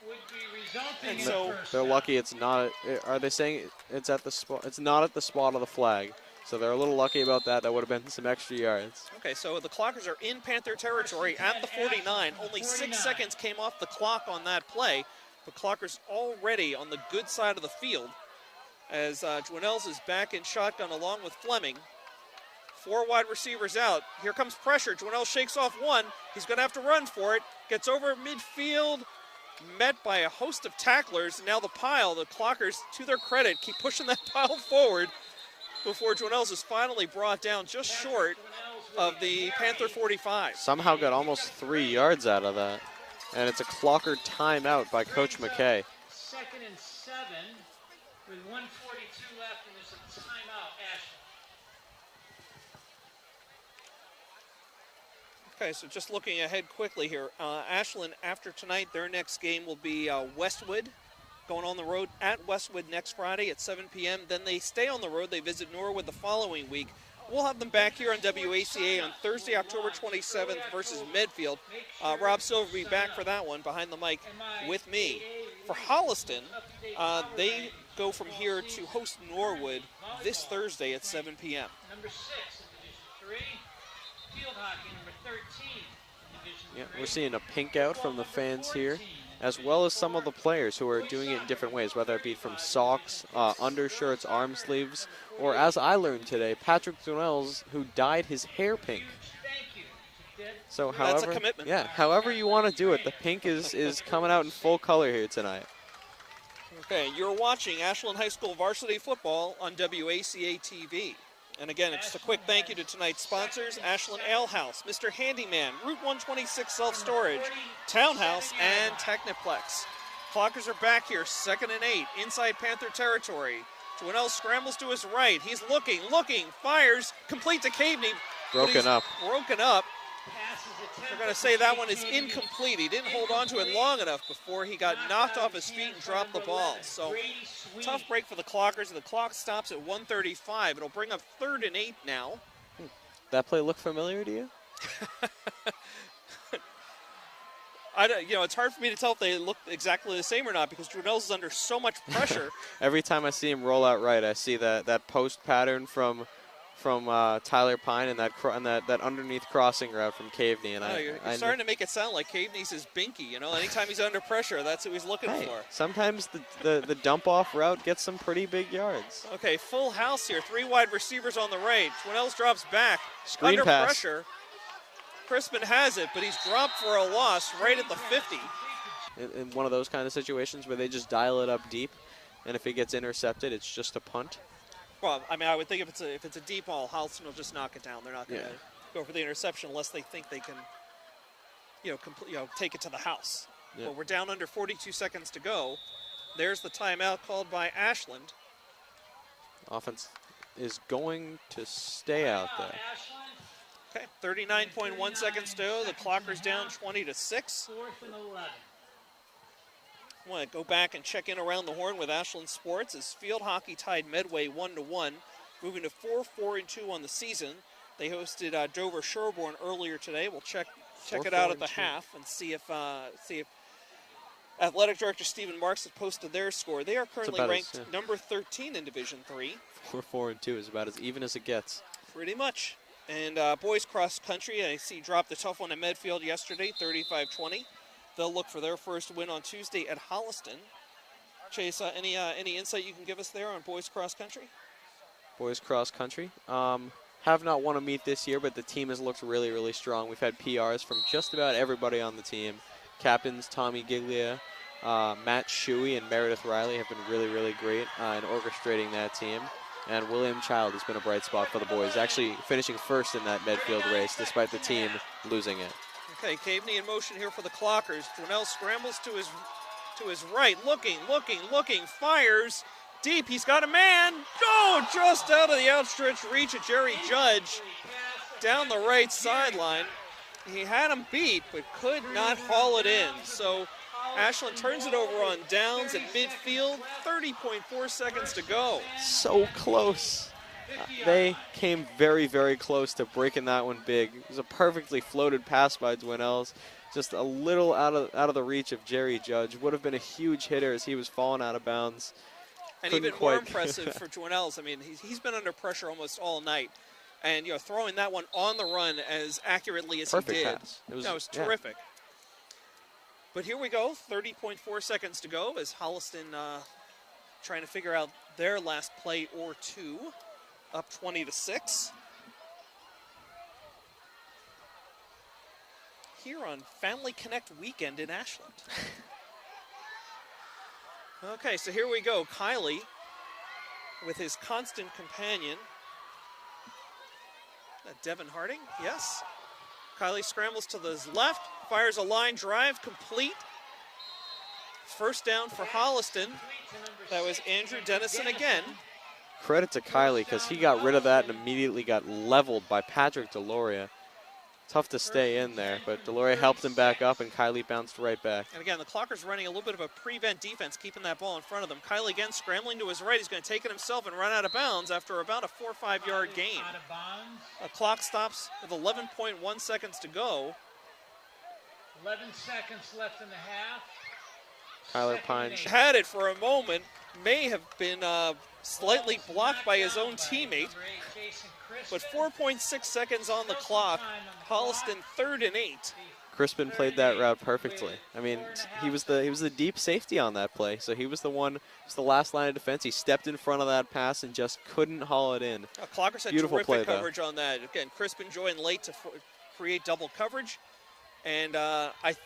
S3: Would be resulting
S1: And
S3: in
S1: so
S3: the first
S2: They're
S3: down.
S2: lucky it's not. Are they saying it's at the spot? It's not at the spot of the flag. So they're a little lucky about that. That would have been some extra yards.
S1: Okay, so the Clockers are in Panther territory at the 49. Only 6 seconds came off the clock on that play. The Clockers already on the good side of the field as Dwinells is back in shotgun along with Fleming. 4 wide receivers out. Here comes pressure. Dwinell shakes off one. He's going to have to run for it. Gets over midfield. Met by a host of tacklers. Now the pile, the Clockers, to their credit, keep pushing that pile forward before Dwinells is finally brought down just short of the Panther 45.
S2: Somehow got almost 3 yards out of that. And it's a Clocker timeout by Coach McKay.
S3: 2nd and 7 with 1:42 left, and there's a timeout, Ashland.
S1: Okay, so just looking ahead quickly here. Ashland, after tonight, their next game will be Westwood, going on the road at Westwood next Friday at 7 p.m. Then they stay on the road. They visit Norwood the following week. We'll have them back here on WACA on Thursday, October 27th versus Medfield. Rob Silver will be back for that one behind the mic with me. For Holliston, they go from here to host Norwood this Thursday at 7 p.m.
S3: Number 6 in Division 3. Field hockey, number 13 in Division 3.
S2: Yeah, we're seeing a pink out from the fans here, as well as some of the players who are doing it in different ways, whether it be from socks, undershirts, arm sleeves, or as I learned today, Patrick Dwinells, who dyed his hair pink.
S3: Thank you. Did.
S2: So
S1: That's
S2: however,
S1: a commitment.
S2: yeah, however you want to do it, the pink is coming out in full color here tonight.
S1: Okay, you're watching Ashland High School varsity football on WACA-TV. And again, just a quick thank you to tonight's sponsors, Ashland Ale House, Mr. Handyman, Route 126 Self-Storage, Townhouse, and Techniplex. Clockers are back here, 2nd and 8, inside Panther territory. Dwinell scrambles to his right. He's looking, fires, complete to Caveney. but he's broken up. They're going to say that one is incomplete. He didn't hold on to it long enough before he got knocked off his feet and dropped the ball. So tough break for the Clockers, and the clock stops at 1:35. It'll bring up 3rd and 8 now.
S2: That play look familiar to you?
S1: It's hard for me to tell if they look exactly the same or not because Dwinells is under so much pressure.
S2: Every time I see him roll out right, I see that post pattern from Tyler Pine and that underneath crossing route from Caveney. And
S1: you're starting to make it sound like Caveney's his binky. Anytime he's under pressure, that's who he's looking for.
S2: Sometimes the dump off route gets some pretty big yards.
S1: Okay, full house here. 3 wide receivers on the right. Dwinells drops back.
S2: Screen
S1: under
S2: pass.
S1: Pressure. Crispin has it, but he's dropped for a loss right at the 50.
S2: In one of those kind of situations where they just dial it up deep, and if it gets intercepted, it's just a punt.
S1: Well, I would think if it's a deep ball, Holliston will just knock it down. They're not going to go for the interception unless they think they can, take it to the house.
S2: Yeah.
S1: But we're down under 42 seconds to go. There's the timeout called by Ashland.
S2: Offense is going to stay out there.
S1: Okay, 39.1 seconds to go. The Clockers down 20-6.
S3: 4th and 11.
S1: Want to go back and check in around the horn with Ashland Sports as field hockey tied Medway 1-1, moving to 4-4-2 on the season. They hosted Dover Sherborne earlier today. We'll check it out at the half and see if Athletic Director Stephen Marks has posted their score. They are currently ranked number 13 in Division III.
S2: 4-4-2 is about as even as it gets.
S1: Pretty much. And boys cross country, I see dropped a tough one at Medfield yesterday, 35-20. They'll look for their first win on Tuesday at Holliston. Chase, any insight you can give us there on boys cross country?
S2: Boys cross country. Have not won a meet this year, but the team has looked really, really strong. We've had PRs from just about everybody on the team. Captains Tommy Giglia, Matt Shuey, and Meredith Riley have been really, really great in orchestrating that team. And William Child has been a bright spot for the boys, actually finishing first in that Medfield race despite the team losing it.
S1: Okay, Caveney in motion here for the Clockers. Dwinell scrambles to his right, looking, fires deep. He's got a man. Oh, just out of the outstretched reach of Jerry Judge down the right sideline. He had him beat, but could not haul it in. So Ashland turns it over on downs at midfield, 30.4 seconds to go.
S2: So close. They came very, very close to breaking that one big. It was a perfectly floated pass by Dwinell's, just a little out of the reach of Jerry Judge. Would have been a huge hitter as he was falling out of bounds.
S1: And even more impressive for Dwinell's, I mean, he's been under pressure almost all night. And, throwing that one on the run as accurately as he did.
S2: Pass. It was
S1: terrific. But here we go, 30.4 seconds to go as Holliston trying to figure out their last play or two, up 20-6. Here on Family Connect weekend in Ashland. Okay, so here we go. Kylie with his constant companion. Devin Harding, yes. Kylie scrambles to the left, fires a line drive, complete. First down for Holliston. That was Andrew Dennison again.
S2: Credit to Kylie because he got rid of that and immediately got leveled by Patrick Deloria. Tough to stay in there, but Deloria helped him back up and Kylie bounced right back.
S1: And again, the Clockers running a little bit of a prevent defense, keeping that ball in front of them. Kylie again scrambling to his right. He's going to take it himself and run out of bounds after about a 4 or 5 yard gain. A clock stops with 11.1 seconds to go.
S3: 11 seconds left in the half.
S2: Kyler Pine
S1: had it for a moment, may have been slightly blocked by his own teammate. But 4.6 seconds on the clock. Holliston 3rd and 8.
S2: Crispin played that route perfectly. I mean, he was the deep safety on that play, so he was the last line of defense. He stepped in front of that pass and just couldn't haul it in.
S1: Clockers had
S2: Beautiful
S1: terrific
S2: play,
S1: coverage on that. Again, Crispin joined late to create double coverage, and I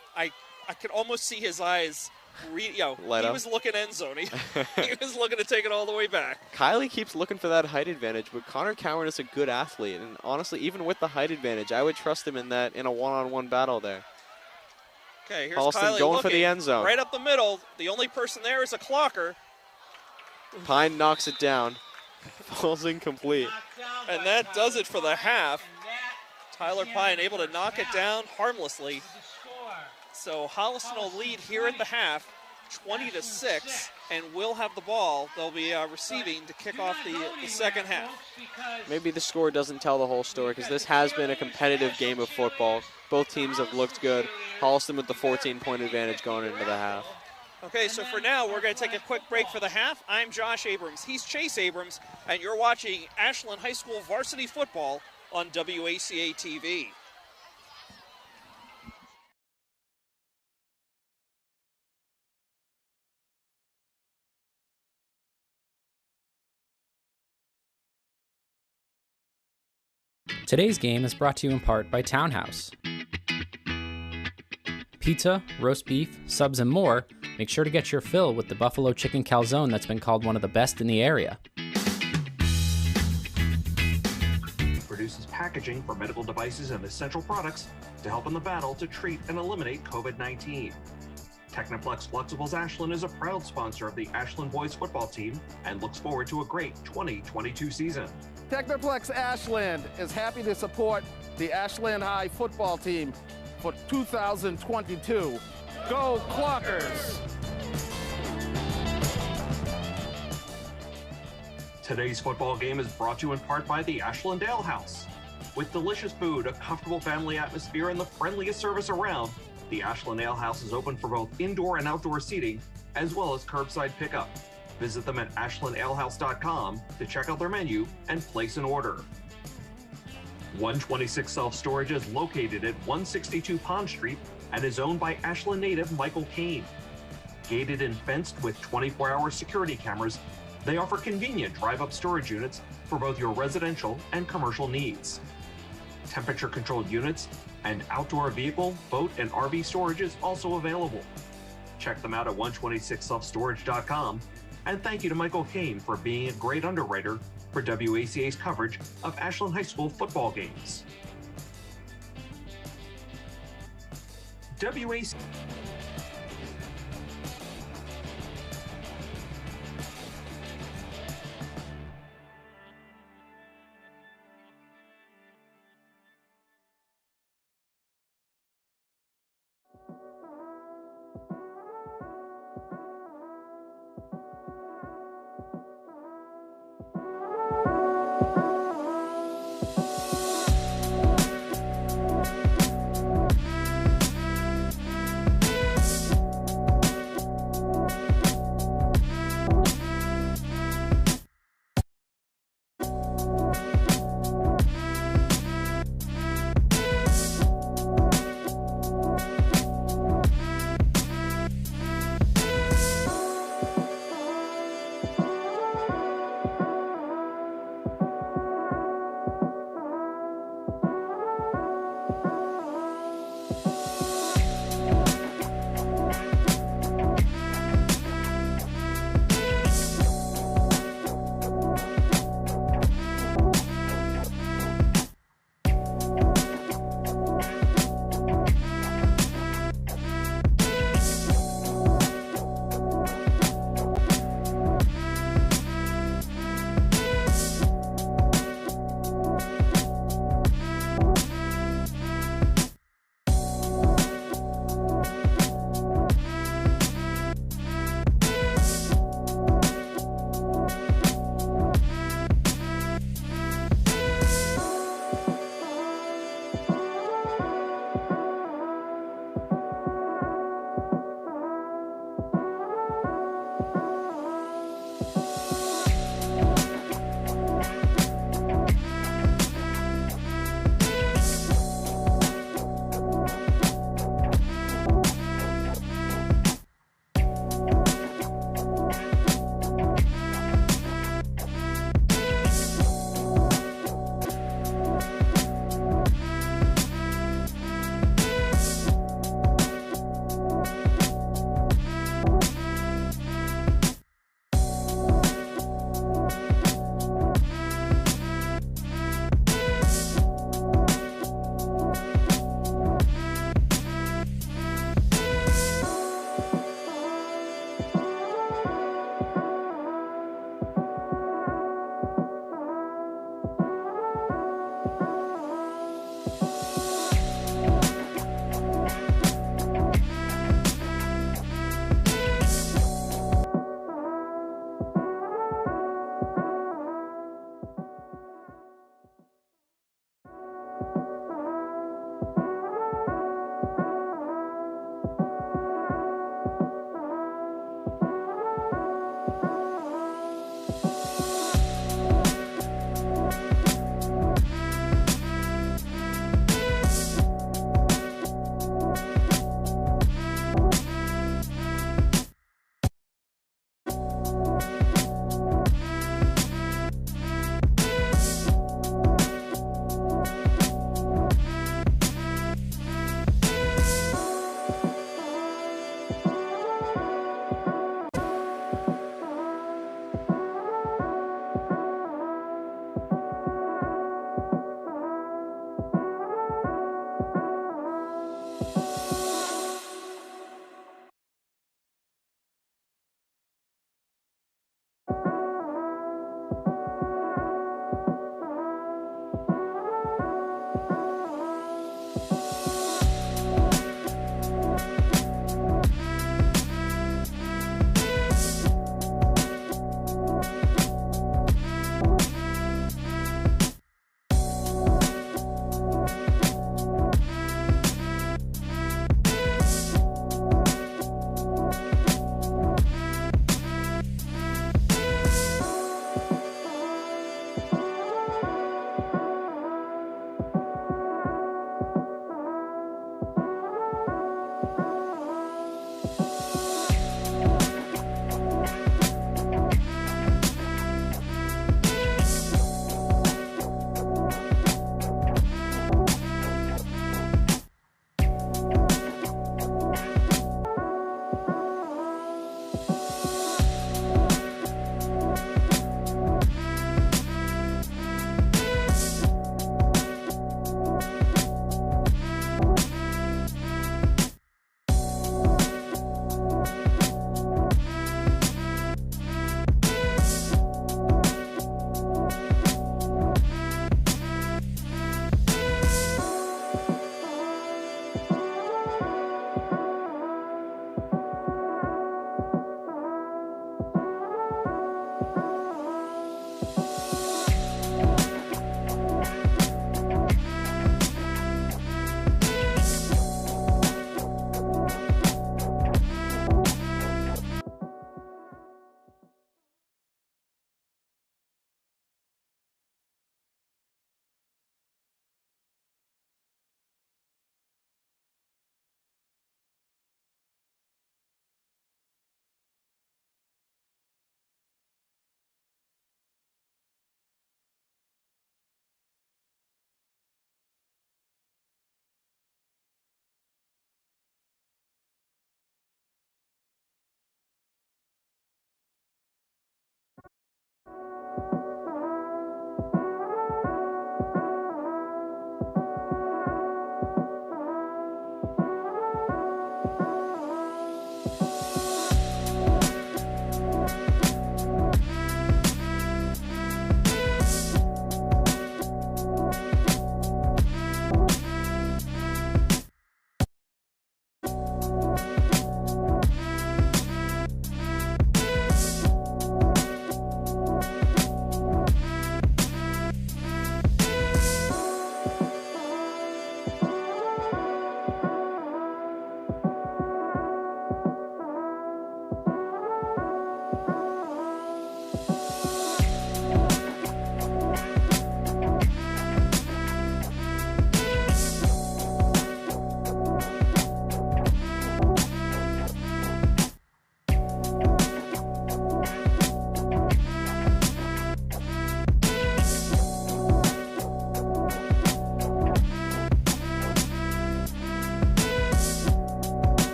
S1: could almost see his eyes. He was looking end zone. He was looking to take it all the way back.
S2: Kylie keeps looking for that height advantage, but Connor Cowan is a good athlete, and honestly, even with the height advantage, I would trust him in a one-on-one battle there.
S1: Okay, here's
S2: Holliston
S1: Kylie
S2: going
S1: looking
S2: for the end zone.
S1: Right up the middle. The only person there is a Clocker.
S2: Pine knocks it down. Falls incomplete.
S1: And that does it for the half. Tyler Pine able to knock it down harmlessly. So Holliston will lead here at the half, 20-6, and will have the ball. They'll be receiving to kick off the second half.
S2: Maybe the score doesn't tell the whole story because this has been a competitive game of football. Both teams have looked good. Holliston with the 14-point advantage going into the half.
S1: Okay, so for now, we're going to take a quick break for the half. I'm Josh Abrams. He's Chase Abrams, and you're watching Ashland High School varsity football on WACA-TV.
S4: Today's game is brought to you in part by Townhouse. Pizza, roast beef, subs, and more. Make sure to get your fill with the Buffalo Chicken Calzone that's been called one of the best in the area.
S5: Produces packaging for medical devices and essential products to help in the battle to treat and eliminate COVID-19. Technoplex Flexibles Ashland is a proud sponsor of the Ashland boys football team and looks forward to a great 2022 season.
S6: Technoplex Ashland is happy to support the Ashland High football team for 2022. Go Clockers!
S5: Today's football game is brought to you in part by the Ashland Ale House. With delicious food, a comfortable family atmosphere, and the friendliest service around, the Ashland Ale House is open for both indoor and outdoor seating, as well as curbside pickup. Visit them at ashlandalehouse.com to check out their menu and place an order. 126 Self-Storage is located at 162 Pond Street and is owned by Ashland native Michael Kane. Gated and fenced with 24-hour security cameras, they offer convenient drive-up storage units for both your residential and commercial needs. Temperature-controlled units and outdoor vehicle, boat, and RV storage is also available. Check them out at 126selfstorage.com, and thank you to Michael Kane for being a great underwriter for WACA's coverage of Ashland High School football games. WACA.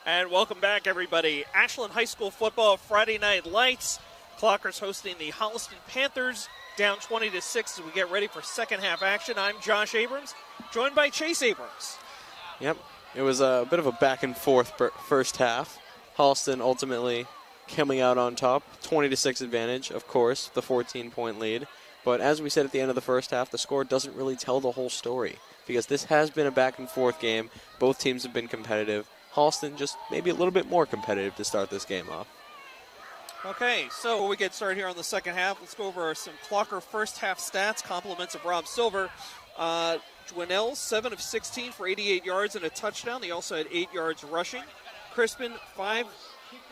S1: And welcome back, everybody. Ashland High School football Friday Night Lights. Clockers hosting the Holliston Panthers, down 20-6 as we get ready for second half action. I'm Josh Abrams, joined by Chase Abrams.
S2: Yep, it was a bit of a back and forth first half. Holliston ultimately coming out on top, 20-6 advantage, of course, the 14-point lead. But as we said at the end of the first half, the score doesn't really tell the whole story because this has been a back and forth game. Both teams have been competitive. Holliston just maybe a little bit more competitive to start this game off.
S1: Okay, so before we get started here on the second half, let's go over some Clocker first half stats, compliments of Rob Silver. Dwinell, 7 of 16 for 88 yards and a touchdown. He also had 8 yards rushing. Crispin, 5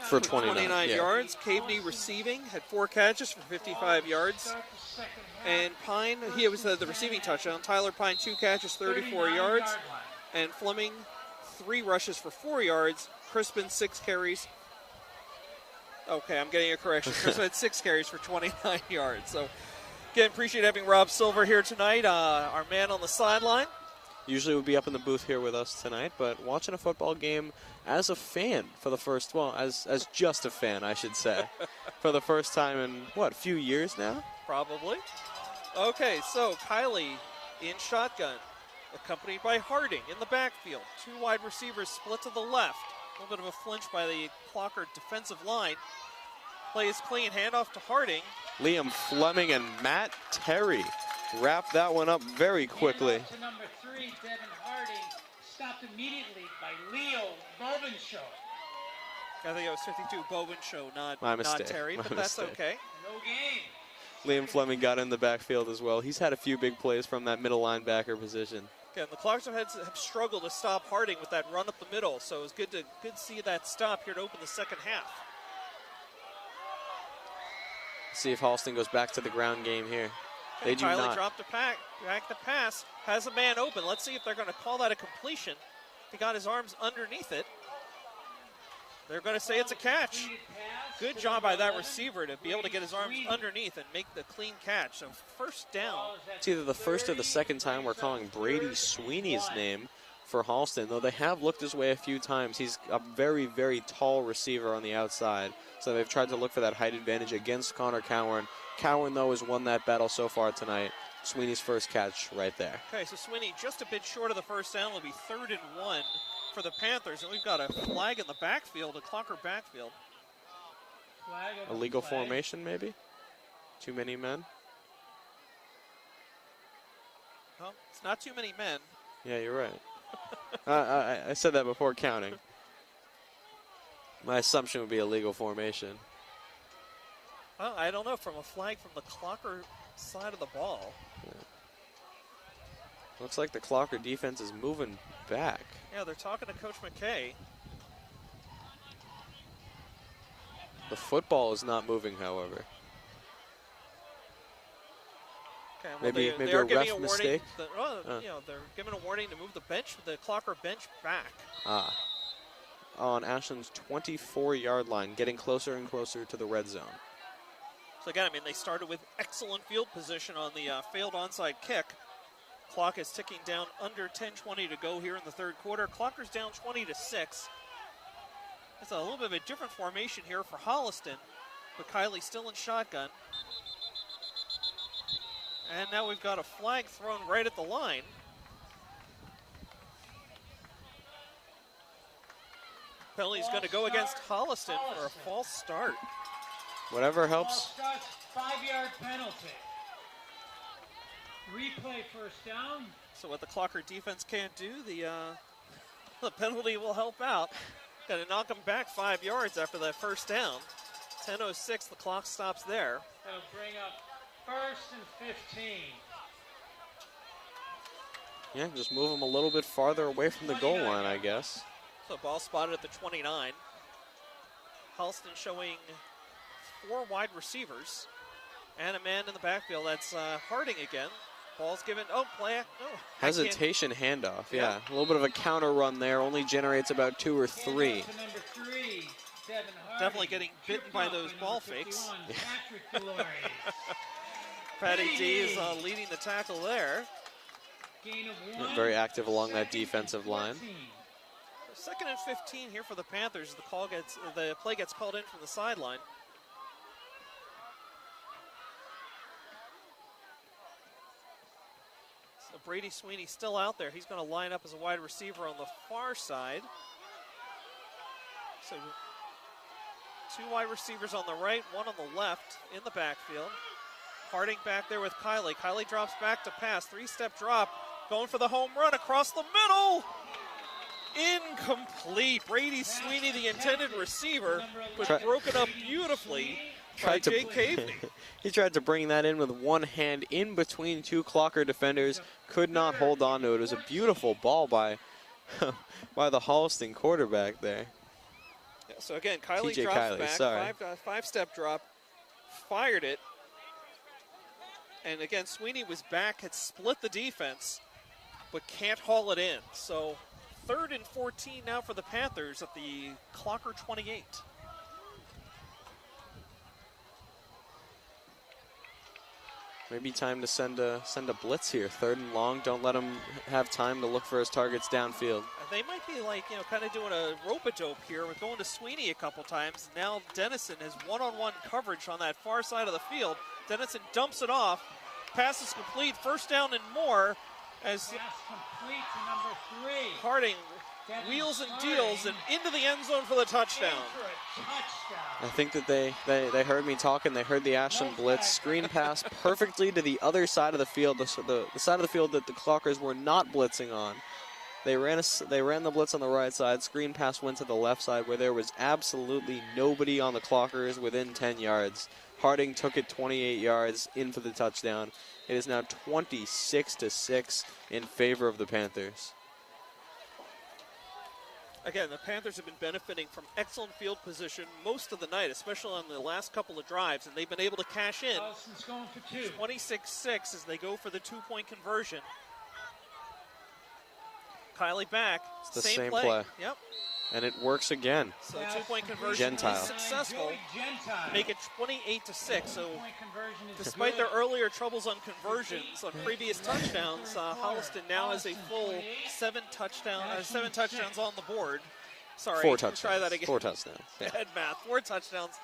S2: for 29
S1: yards. Caveney receiving, had 4 catches for 55 yards. And Pine, he was the receiving touchdown. Tyler Pine, 2 catches, 34 yards. And Fleming, 3 rushes for 4 yards. Crispin, 6 carries. Okay, I'm getting a correction. Crispin had 6 carries for 29 yards. So, again, appreciate having Rob Silver here tonight, our man on the sideline.
S2: Usually would be up in the booth here with us tonight, but watching a football game as a fan for the first, well, as just a fan, I should say, for the first time in, what, a few years now?
S1: Probably. Okay, so Kylie in shotgun, accompanied by Harding in the backfield. 2 wide receivers split to the left. A little bit of a flinch by the Clocker defensive line. Play is clean, handoff to Harding.
S2: Liam Fleming and Matt Terry wrap that one up very quickly.
S3: To number 3, Devin Harding, stopped immediately by Leo Bobenshow.
S1: I think it was 52 Bobenshow, not Terry, but that's okay.
S3: No game.
S2: Liam Fleming got in the backfield as well. He's had a few big plays from that middle linebacker position.
S1: Again, the Clockers have struggled to stop Harding with that run up the middle, so it was good to see that stop here to open the second half.
S2: See if Holliston goes back to the ground game here. They do
S1: Kylie
S2: not.
S1: dropped back the pass, has a man open. Let's see if they're going to call that a completion. He got his arms underneath it. They're going to say it's a catch. Good job by that receiver to be able to get his arms underneath and make the clean catch. So first down.
S2: It's either the first or the second time we're calling Brady Sweeney's name for Holliston, though they have looked his way a few times. He's a very, very tall receiver on the outside, so they've tried to look for that height advantage against Connor Cowan. Cowan, though, has won that battle so far tonight. Sweeney's first catch right there.
S1: Okay, so Sweeney just a bit short of the first down. It'll be 3rd and 1 for the Panthers, and we've got a flag in the backfield, a Clocker backfield.
S2: Illegal formation, maybe? Too many men?
S1: Well, it's not too many men.
S2: Yeah, you're right. I said that before counting. My assumption would be illegal formation.
S1: Well, I don't know, from a flag from the Clocker side of the ball.
S2: Yeah. Looks like the Clocker defense is moving back.
S1: Yeah, they're talking to Coach McKay.
S2: The football is not moving, however.
S1: Okay, well,
S2: maybe
S1: they
S2: a
S1: are giving
S2: ref
S1: a warning.
S2: mistake.
S1: You know, they're giving a warning to move the Clocker bench back.
S2: On Ashland's 24-yard line, getting closer and closer to the red zone.
S1: So again, I mean, they started with excellent field position on the failed onside kick. Clock is ticking down under 10:20 to go here in the third quarter. Clocker's down 20-6. It's a little bit of a different formation here for Holliston, but Kylie still in shotgun. And now we've got a flag thrown right at the line. Penalty's going to go against Holliston for a false start.
S2: Whatever helps.
S3: False start, 5-yard penalty. Replay first down.
S1: So what the Clocker defense can't do, the penalty will help out. Got to knock them back 5 yards after that first down. 10:06, the clock stops there.
S3: That'll bring up 1st and 15.
S2: Yeah, just move them a little bit farther away from the goal line, I guess.
S1: So ball spotted at the 29. Holliston showing 4 wide receivers and a man in the backfield. That's Harding again. Ball's given. Oh, play. No.
S2: Hesitation handoff. Yeah, a little bit of a counter run there. Only generates about 2 or 3.
S3: Number 3, Devin Harding.
S1: Definitely getting bitten by those ball fakes.
S3: 51, Patrick
S1: Patty D is leading the tackle there.
S3: Gain of 1.
S2: Very active along that defensive line.
S1: Second and 15 here for the Panthers. The play gets called in from the sideline. So Brady Sweeney still out there. He's going to line up as a wide receiver on the far side. So 2 wide receivers on the right, 1 on the left in the backfield. Harding back there with Kylie. Kylie drops back to pass. 3-step drop. Going for the home run across the middle. Incomplete. Brady Sweeney, the intended receiver, was broken up beautifully by Jake Caveney.
S2: He tried to bring that in with one hand in between 2 Clocker defenders. Could not hold on to it. It was a beautiful ball by, by the Holliston quarterback there.
S1: Yeah, so again, Kylie
S2: TJ
S1: drops
S2: Kylie,
S1: back.
S2: sorry.
S1: 5-step drop. Fired it. And again, Sweeney was back, had split the defense, but can't haul it in. So 3rd and 14 now for the Panthers at the Clocker 28.
S2: Maybe time to send a blitz here. 3rd and long. Don't let him have time to look for his targets downfield.
S1: They might be like, kind of doing a rope-a-dope here. We're going to Sweeney a couple times. Now Dennison has one-on-one coverage on that far side of the field. Dennison dumps it off. Pass is complete. 1st down and more as
S3: Complete to number 3.
S1: Harding wheels and deals and into the end zone for the touchdown.
S2: I think that they heard me talking. They heard the Ashland blitz. Screen pass perfectly to the other side of the field, the side of the field that the Clockers were not blitzing on. They ran the blitz on the right side. Screen pass went to the left side where there was absolutely nobody on the Clockers within 10 yards. Harding took it 28 yards in for the touchdown. It is now 26-6 in favor of the Panthers.
S1: Again, the Panthers have been benefiting from excellent field position most of the night, especially on the last couple of drives, and they've been able to cash in. 26-6 as they go for the 2-point conversion. Kylie back.
S2: It's the same play.
S1: Yep.
S2: And it works again.
S1: So 2-point conversion
S2: Gentile.
S1: is successful. Make it 28-6. So despite their earlier troubles on conversions on previous touchdowns, Holliston now has a full 7 touchdowns on the board. Sorry,
S2: 4 touchdowns.
S1: Try that again.
S2: 4 touchdowns. Yeah.
S1: Bad math. 4 touchdowns.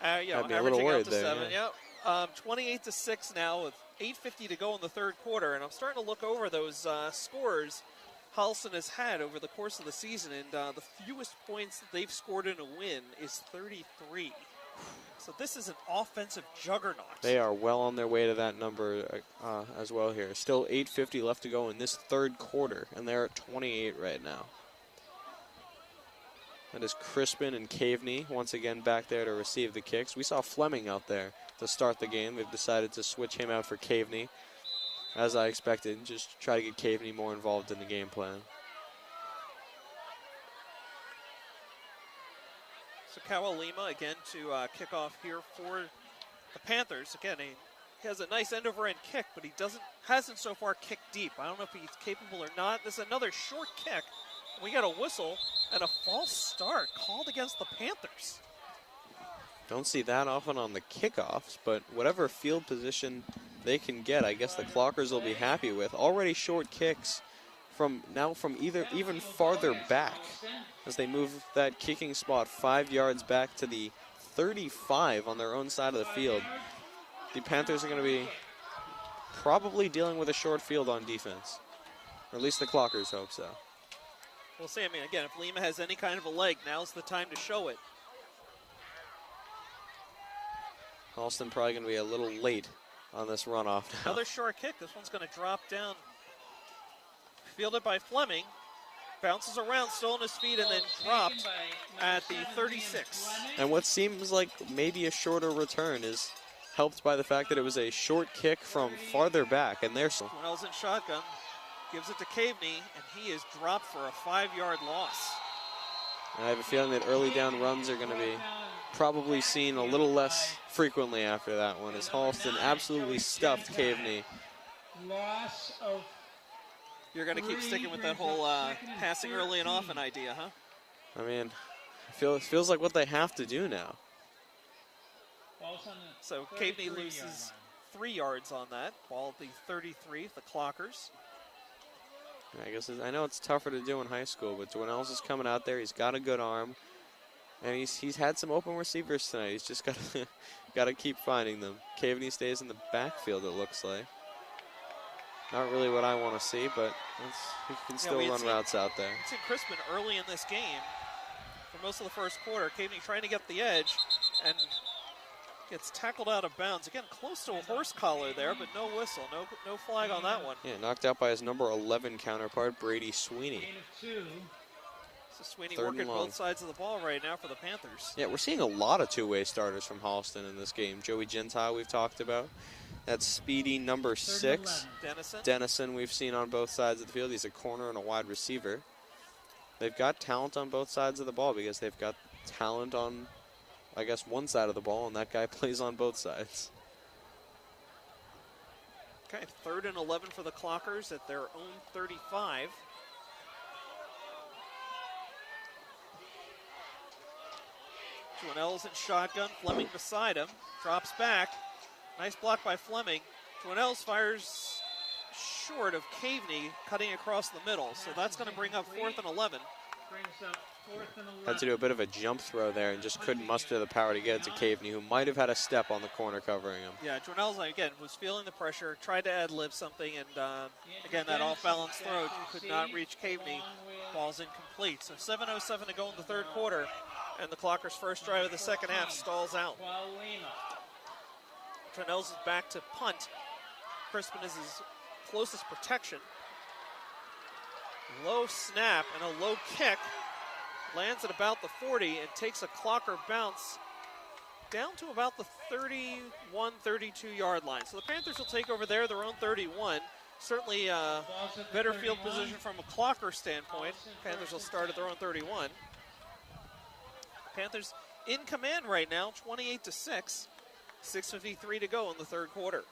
S2: I'd be a little
S1: averaging
S2: worried
S1: out to
S2: there,
S1: 7.
S2: yeah.
S1: Yep. 28-6 now with 8:50 to go in the 3rd quarter, and I'm starting to look over those scores Holliston has had over the course of the season, and the fewest points that they've scored in a win is 33. So this is an offensive juggernaut.
S2: They are well on their way to that number as well here. Still 8:50 left to go in this 3rd quarter, and they're at 28 right now. That is Crispin and Caveney once again back there to receive the kicks. We saw Fleming out there to start the game. They've decided to switch him out for Caveney. As I expected, just try to get Caveney more involved in the game plan.
S1: So Kawalima again to kick off here for the Panthers. Again, he has a nice end-over-end kick, but he hasn't so far kicked deep. I don't know if he's capable or not. This is another short kick. We got a whistle and a false start called against the Panthers.
S2: Don't see that often on the kickoffs, but whatever field position they can get, I guess the Clockers will be happy with. Already short kicks from even farther back as they move that kicking spot 5 yards back to the 35 on their own side of the field. The Panthers are going to be probably dealing with a short field on defense, or at least the Clockers hope so.
S1: We'll see. I mean, again, if Lima has any kind of a leg, now's the time to show it.
S2: Holliston probably going to be a little late on this runoff now.
S1: Another short kick. This one's going to drop down. Fielded by Fleming. Bounces around, still on his feet, and then dropped at the 36.
S2: And what seems like maybe a shorter return is helped by the fact that it was a short kick from farther back. And there's
S1: Wells in shotgun. Gives it to Caveney, and he is dropped for a 5-yard loss.
S2: I have a feeling that early down runs are going to be probably seen a little less frequently after that one, as Holliston absolutely stuffed Caveney.
S3: Loss of.
S1: You're going to keep sticking with that whole passing early and often idea, huh?
S2: I mean, it feels like what they have to do now.
S1: So Caveney loses 3 yards on that. Ball at the 33, the Clockers.
S2: I guess I know it's tougher to do in high school, but Dwinells is coming out there. He's got a good arm, and he's had some open receivers tonight. He's just got to keep finding them. Caveney stays in the backfield, it looks like. Not really what I want to see, but he can still run routes out there.
S1: It's in Crispin early in this game. For most of the first quarter, Caveney trying to get the edge and gets tackled out of bounds. Again, close to a horse collar there, but no whistle, no flag on that one.
S2: Yeah, knocked out by his number 11 counterpart, Brady Sweeney.
S1: So Sweeney working both sides of the ball right now for the Panthers.
S2: Yeah, we're seeing a lot of two-way starters from Holliston in this game. Joey Gentile we've talked about. That's speedy number 6. Dennison we've seen on both sides of the field. He's a corner and a wide receiver. They've got talent on both sides of the ball because they've got talent on, I guess, one side of the ball, and that guy plays on both sides.
S1: Okay, 3rd and 11 for the Clockers at their own 35. Dwinells in shotgun, Fleming beside him, drops back. Nice block by Fleming. Dwinells fires short of Caveney, cutting across the middle. So that's going to bring up 4th and 11.
S2: Had to do a bit of a jump throw there and just couldn't muster the power to get it to Caveney, who might have had a step on the corner covering him.
S1: Yeah, Dwinells, again, was feeling the pressure, tried to ad-lib something, and again, that off-balance throw could not reach Caveney. Ball's incomplete. So 7:07 to go in the 3rd quarter, and the Clockers' first drive of the second half stalls out. Dwinells is back to punt. Crispin is his closest protection. Low snap and a low kick. Lands at about the 40 and takes a Clocker bounce down to about the 31, 32-yard line. So the Panthers will take over there, their own 31. Certainly better field position from a Clocker standpoint. Panthers will start at their own 31. Panthers in command right now, 28-6. 6:53 to go in the 3rd quarter.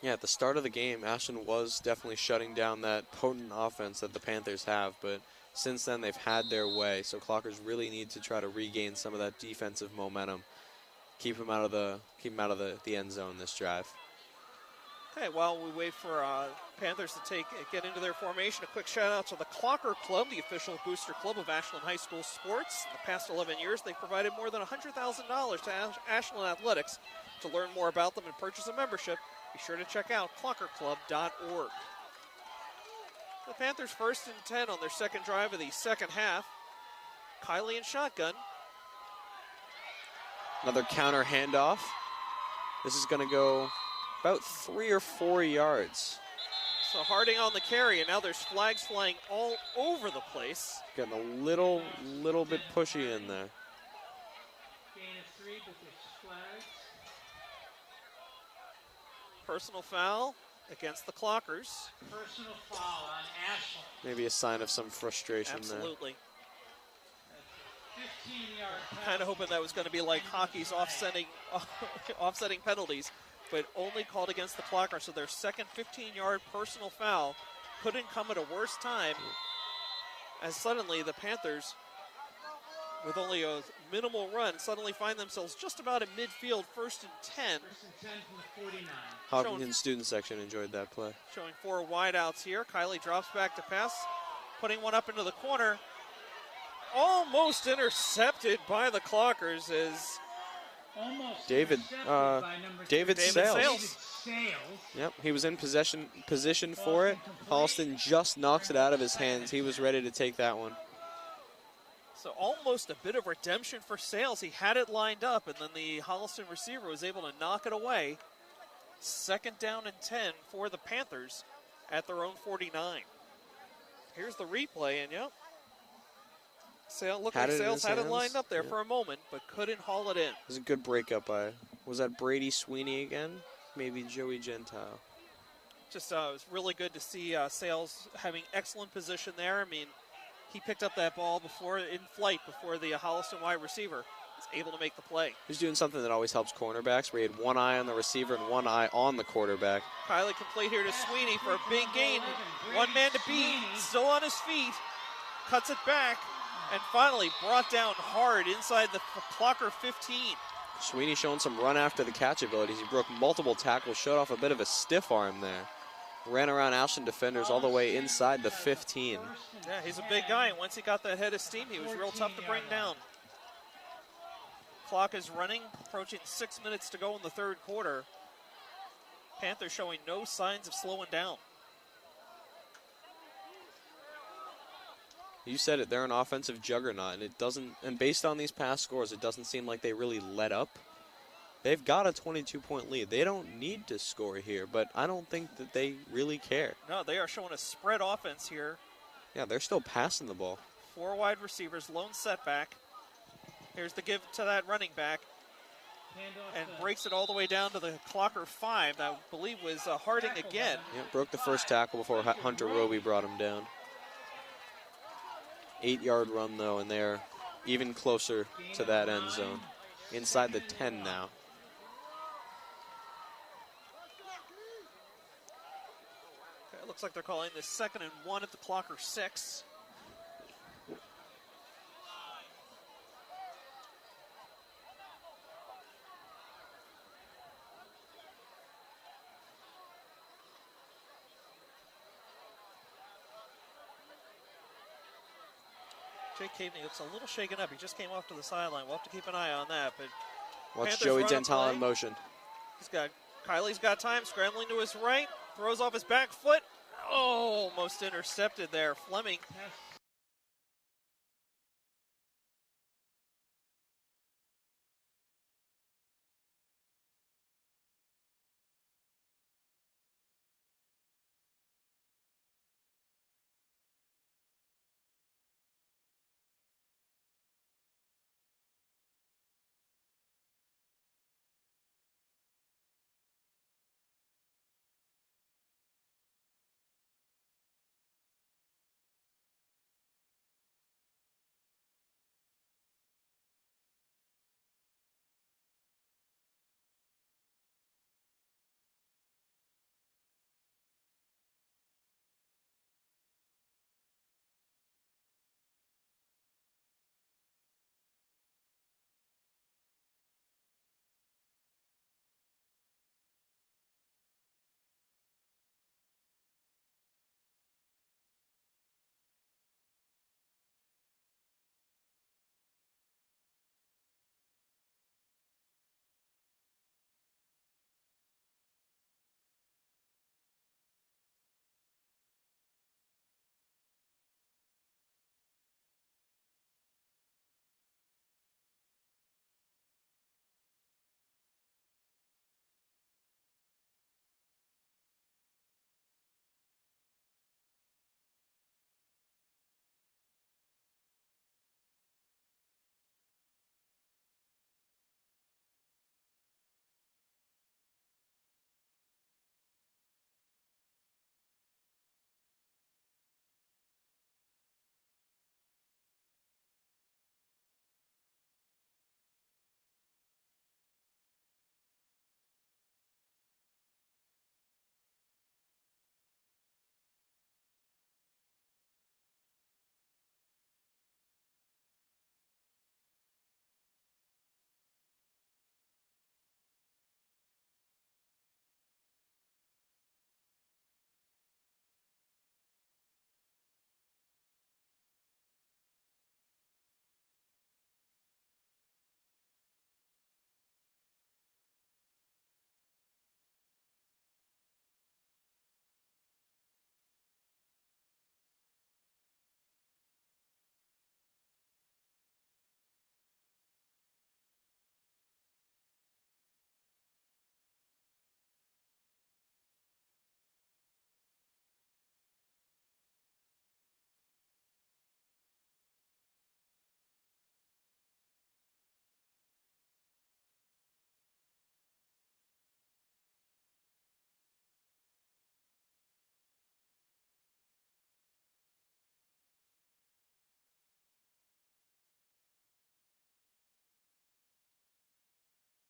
S2: Yeah, at the start of the game, Ashland was definitely shutting down that potent offense that the Panthers have, but since then they've had their way, so Clockers really need to try to regain some of that defensive momentum. Keep them out of the end zone this drive.
S1: Okay, while we wait for Panthers to get into their formation, a quick shout out to the Clocker Club, the official booster club of Ashland High School sports. In the past 11 years, they've provided more than $100,000 to Ashland athletics. To learn more about them and purchase a membership, be sure to check out clockerclub.org. The Panthers 1st and 10 on their second drive of the second half. Kylie in shotgun.
S2: Another counter handoff. This is going to go about 3 or 4 yards.
S1: So Harding on the carry, and now there's flags flying all over the place.
S2: Getting a little bit pushy in there.
S3: Gain of 3, but there's flags.
S1: Personal foul against the Clockers.
S3: Personal foul on Ashland.
S2: Maybe a sign of some frustration
S1: Absolutely.
S3: there. 15-yard
S1: Kind of hoping that was going to be like hockey's offsetting penalties, but only called against the Clockers. So their second 15-yard personal foul couldn't come at a worse time, as suddenly the Panthers, with only a minimal run, suddenly find themselves just about at midfield, 1st and 10.
S3: 1st and 10 from the 49.
S2: Hopkins student section enjoyed that play.
S1: Showing 4 wideouts here. Kylie drops back to pass, putting one up into the corner. Almost intercepted by the Clockers as
S3: Almost
S2: David
S1: Sales.
S2: Yep, he was in position for it. Holliston just knocks it out of his hands. He was ready to take that one.
S1: So almost a bit of redemption for Sales. He had it lined up, and then the Holliston receiver was able to knock it away. 2nd down and 10 for the Panthers at their own 49. Here's the replay, and yep. Sales had it lined up there for a moment, but couldn't haul it in.
S2: It was a good breakup by, was that Brady Sweeney again? Maybe Joey Gentile.
S1: Just it was really good to see Sales having excellent position there. I mean, he picked up that ball in flight before the Holliston wide receiver was able to make the play.
S2: He's doing something that always helps cornerbacks, where he had one eye on the receiver and one eye on the quarterback.
S1: Kylie complete here to Sweeney for a big gain. One man to beat, still on his feet, cuts it back, and finally brought down hard inside the Clocker 15.
S2: Sweeney showing some run after the catch abilities. He broke multiple tackles, showed off a bit of a stiff arm there. ran around Ashland defenders all the way inside the 15.
S1: Yeah, he's a big guy, and once he got that head of steam, he was real tough to bring down. Clock is running, approaching 6 minutes to go in the third quarter. Panthers showing no signs of slowing down.
S2: You said it, they're an offensive juggernaut, and it doesn't, and based on these past scores, it doesn't seem like they really let up. They've got a 22-point lead. They don't need to score here, but I don't think that they really care.
S1: No, they are showing a spread offense here.
S2: Yeah, they're still passing the ball.
S1: 4 wide receivers, lone setback. Here's the give to that running back. And breaks it all the way down to the Clocker 5. That I believe was Harding again.
S2: Yeah, broke the first tackle before Hunter Roby brought him down. 8-yard run, though, and they're even closer to that end zone. Inside the 10 now.
S1: Okay, it looks like they're calling this 2nd and 1 at the Clocker 6. Jake Caveney looks a little shaken up. He just came off to the sideline. We'll have to keep an eye on that. But
S2: watch
S1: Panthers
S2: Joey
S1: run a
S2: Gentile
S1: play.
S2: in motion.
S1: Kylie's got time, scrambling to his right, throws off his back foot. Oh, almost intercepted there. Fleming.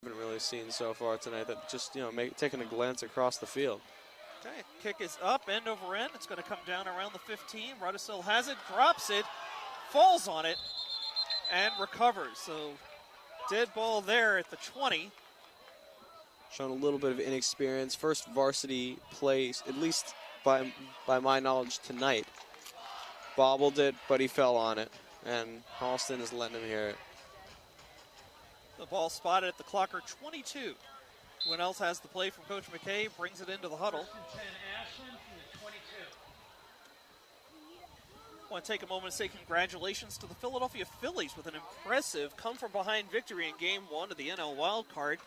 S2: Haven't really seen so far tonight that just, taking a glance across the field.
S1: Okay, kick is up, end over end. It's going to come down around the 15. Rudisil has it, drops it, falls on it, and recovers. So dead ball there at the 20.
S2: Showing a little bit of inexperience. First varsity play, at least by my knowledge, tonight. Bobbled it, but he fell on it, and Holliston is letting him hear it.
S1: The ball spotted at the Clocker 22. Dwinells has the play from Coach McKay, brings it into the huddle.
S3: 10 Ashland from the 22.
S1: I want to take a moment to say congratulations to the Philadelphia Phillies with an impressive come-from-behind victory in Game 1 of the NL Wild Card.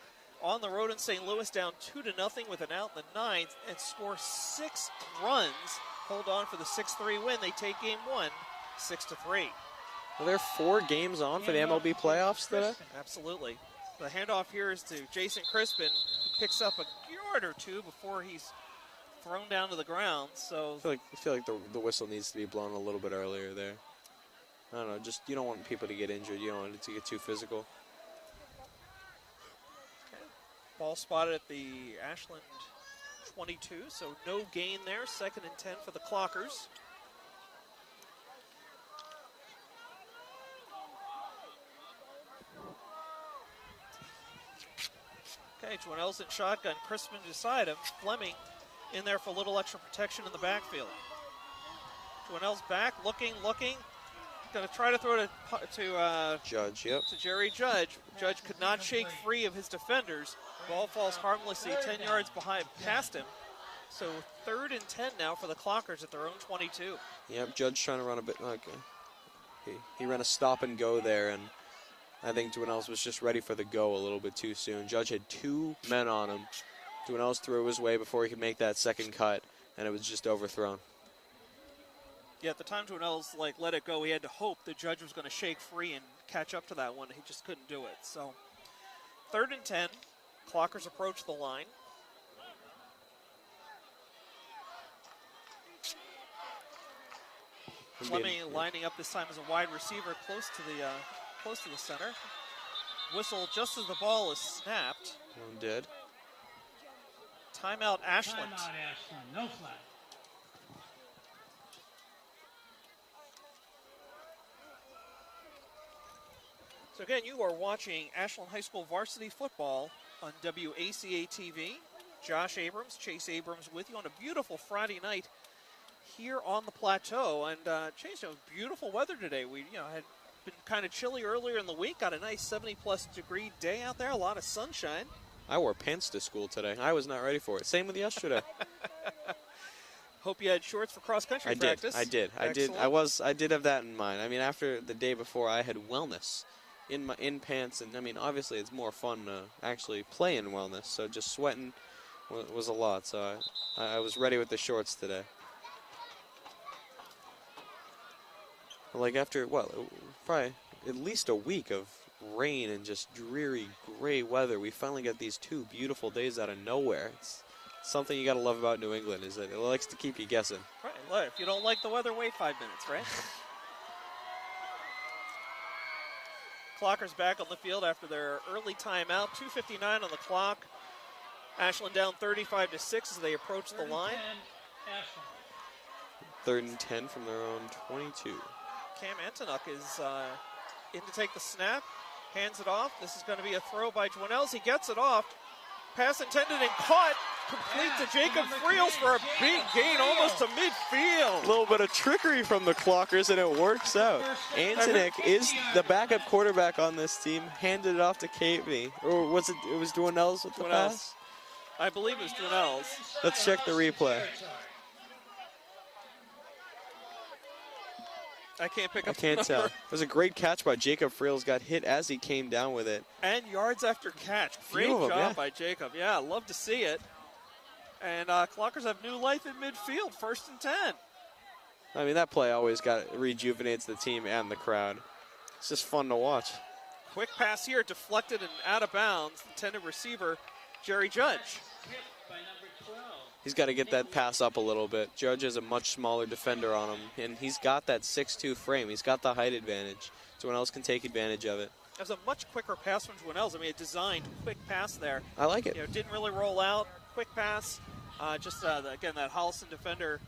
S1: On the road in St. Louis, down 2-0 with an out in the ninth, and score 6 runs. Hold on for the 6-3 win. They take Game 1, 6-3.
S2: Are there 4 games on for the MLB playoffs today?
S1: Absolutely. The handoff here is to Jason Crispin, who picks up a yard or two before he's thrown down to the ground. So
S2: I feel like the whistle needs to be blown a little bit earlier there. I don't know, just you don't want people to get injured. You don't want it to get too physical.
S1: okay. Ball spotted at the Ashland 22, so no gain there. 2nd and 10 for the Clockers. Okay, Dwinells in shotgun. Crispin beside him. Fleming in there for a little extra protection in the backfield. Dwinells back, looking. Going to try to throw it to
S2: Judge, yep.
S1: to Jerry Judge. Judge could not shake free of his defenders. Ball falls harmlessly 10 yards past him. So 3rd and 10 now for the Clockers at their own 22.
S2: Yep, Judge trying to run a bit like he ran a stop and go there, and I think Dwinells was just ready for the go a little bit too soon. Judge had 2 men on him. Dwinells threw his way before he could make that second cut, and it was just overthrown.
S1: Yeah, at the time Dwinells let it go, he had to hope the Judge was going to shake free and catch up to that one. He just couldn't do it. So 3rd and 10. Clockers approach the line. Fleming lining up this time as a wide receiver close to the center. Whistle just as the ball is snapped.
S2: One did.
S1: Timeout Ashland.
S3: Timeout Ashland, no flag.
S1: So again, you are watching Ashland High School varsity football on WACA-TV. Josh Abrams, Chase Abrams with you on a beautiful Friday night here on the plateau. And Chase, beautiful weather today. We had been kind of chilly earlier in the week. Got a nice 70-plus degree day out there. A lot of sunshine.
S2: I wore pants to school today. I was not ready for it. Same with yesterday.
S1: Hope you had shorts for cross-country practice.
S2: I did. I did have that in mind. I mean, after the day before, I had wellness in pants, and I mean, obviously, it's more fun to actually play in wellness. So just sweating was a lot. So I was ready with the shorts today. Like after probably at least a week of rain and just dreary gray weather, we finally got these 2 beautiful days out of nowhere. It's something you gotta love about New England, is that it likes to keep you guessing.
S1: Right. Look, if you don't like the weather, wait 5 minutes, right? Clockers back on the field after their early timeout. 2:59 on the clock. Ashland down 35-6 as they approach the line.
S2: 3rd and 10 from their own 22.
S1: Cam Antonuk is in to take the snap, hands it off. This is going to be a throw by Dwinells. He gets it off. Pass intended and caught. Complete to Jacob Friels for a big gain almost to midfield.
S2: A little bit of trickery from the Clockers, and it works out. Antonik is the backup quarterback on this team. Handed it off to Cavey. Or was it was Dwinells with the pass?
S1: I believe it was Dwinells.
S2: Let's check the replay.
S1: I can't pick up
S2: I can't tell. It was a great catch by Jacob Friels. Got hit as he came down with it.
S1: And yards after catch. Great job by Jacob. Yeah, love to see it. And Clockers have new life in midfield, 1st and 10.
S2: I mean, that play always rejuvenates the team and the crowd. It's just fun to watch.
S1: Quick pass here, deflected and out of bounds. Intended receiver, Jerry Judge.
S2: He's got to get that pass up a little bit. Judge is a much smaller defender on him, and he's got that 6'2 frame. He's got the height advantage. Someone else can take advantage of it.
S1: That was a much quicker pass from Dwinells. I mean, a designed quick pass there.
S2: I like it.
S1: Didn't really roll out. Quick pass. Again, that Holliston defender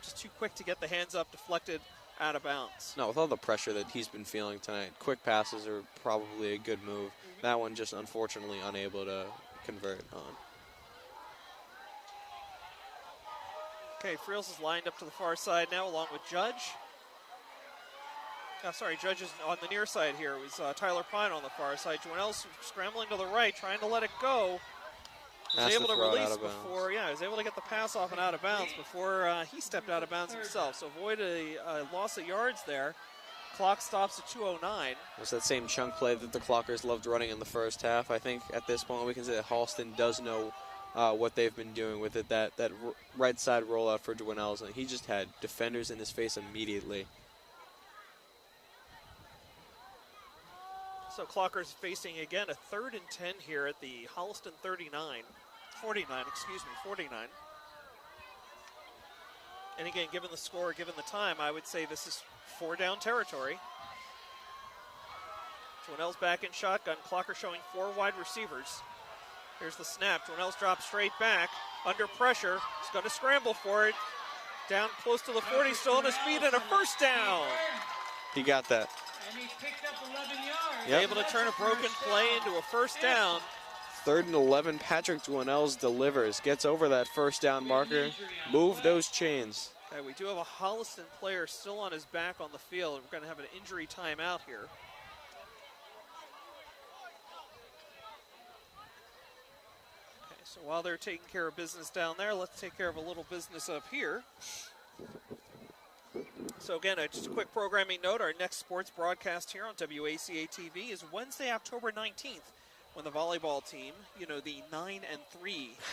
S1: just too quick to get the hands up, deflected, out of bounds.
S2: No, with all the pressure that he's been feeling tonight, quick passes are probably a good move. That one just unfortunately unable to convert on.
S1: Okay, Friels is lined up to the far side now along with Judge. Judge is on the near side here. It was Tyler Pine on the far side. Joannell's scrambling to the right, trying to let it go. Was able to release before, was able to get the pass off and out of bounds before he stepped out of bounds himself. So avoid a loss of yards there. Clock stops at 2:09.
S2: It's that same chunk play that the Clockers loved running in the first half. I think at this point we can say that Holliston does know what they've been doing with it. That right side rollout for Joannell's, and he just had defenders in his face immediately.
S1: So Clockers facing again a 3rd and 10 here at the Holliston 49. And again, given the score, given the time, I would say this is 4-down territory. Joannell's back in shotgun. Clocker showing 4 wide receivers. Here's the snap. Joannell's dropped straight back. Under pressure. He's going to scramble for it. Down close to the 40, still on his feet, and a first down.
S2: He got that.
S3: And he picked up 11 yards.
S1: Yep. Able to turn a broken play into a first down.
S2: 3rd and 11, Patrick Joannell's delivers. Gets over that first down marker. Move those chains.
S1: Okay, we do have a Holliston player still on his back on the field. We're going to have an injury timeout here. Okay, so while they're taking care of business down there, let's take care of a little business up here. So again, just a quick programming note, our next sports broadcast here on WACA-TV is Wednesday, October 19th, when the volleyball team, the 9-3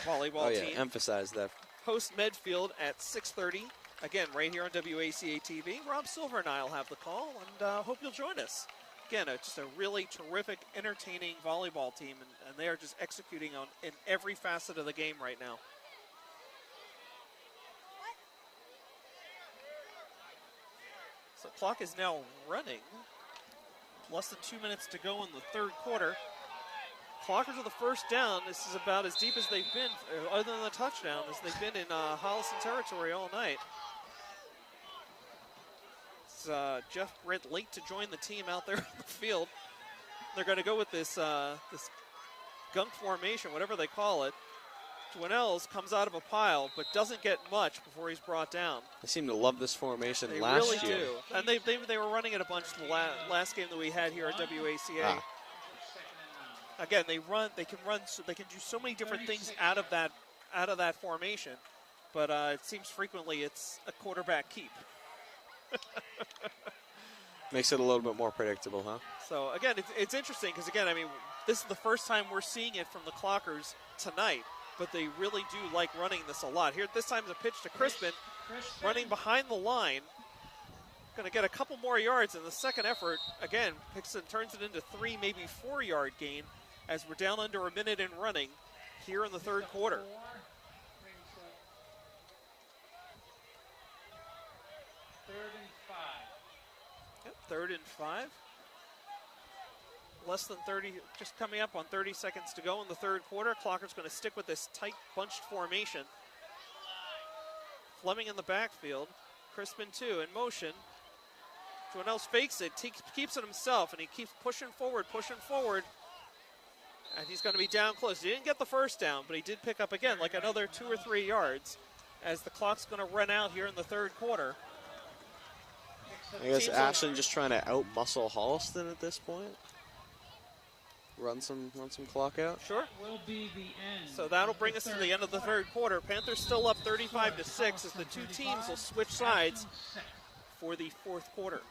S1: volleyball team.
S2: Emphasize that.
S1: Host Medfield at 6:30. Again, right here on WACA-TV. Rob Silver and I will have the call, and hope you'll join us. Again, just a really terrific, entertaining volleyball team, and they are just executing in every facet of the game right now. So clock is now running. Less than 2 minutes to go in the 3rd quarter. Clockers with the first down. This is about as deep as they've been, other than the touchdown, as they've been in Holliston territory all night. It's Jeff Britt late to join the team out there on the field. They're going to go with this this gunk formation, whatever they call it. Joannell's comes out of a pile, but doesn't get much before he's brought down.
S2: They seem to love this formation
S1: they
S2: last
S1: really
S2: year.
S1: do. And they were running it a bunch the last game that we had here at WACA. Again, they can do so many different things out of that formation, but it seems frequently it's a quarterback keep.
S2: Makes it a little bit more predictable, huh?
S1: So again, it's interesting because again, I mean, this is the first time we're seeing it from the Clockers tonight, but they really do like running this a lot. Here, this time the pitch to Crispin, running behind the line. Going to get a couple more yards in the second effort. Again, turns it into 3, maybe 4-yard gain as we're down under a minute and running here in the 3rd quarter. Yep, 3rd and 5. Less than 30, just coming up on 30 seconds to go in the 3rd quarter. Clocker's going to stick with this tight bunched formation. Fleming in the backfield. Crispin too in motion. Joannell's fakes it, keeps it himself, and he keeps pushing forward. And he's going to be down close. He didn't get the first down, but he did pick up again like another 2 or 3 yards as the clock's going to run out here in the 3rd quarter.
S2: I guess Ashland just trying to out-muscle Holliston at this point. Run some clock out.
S1: Sure.
S3: Will be the end.
S1: So that'll bring us to the end of the 3rd quarter. Panthers still up 35-6 as the two teams will switch sides for the 4th quarter.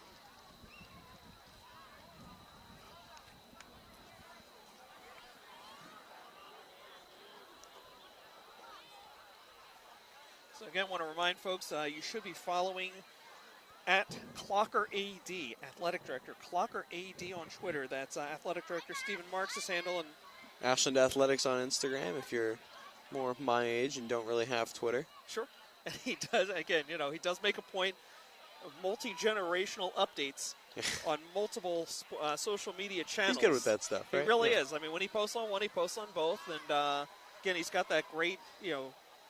S1: So again, want to remind folks, you should be following at Clocker AD, Athletic Director, Clocker AD on Twitter. That's Athletic Director Stephen Marks' handle. And
S2: Ashland Athletics on Instagram if you're more of my age and don't really have Twitter.
S1: Sure. And he does, again, he does make a point of multi-generational updates on multiple social media channels.
S2: He's good with that stuff, right?
S1: He really is. I mean, when he posts on one, he posts on both. And, again, he's got that great,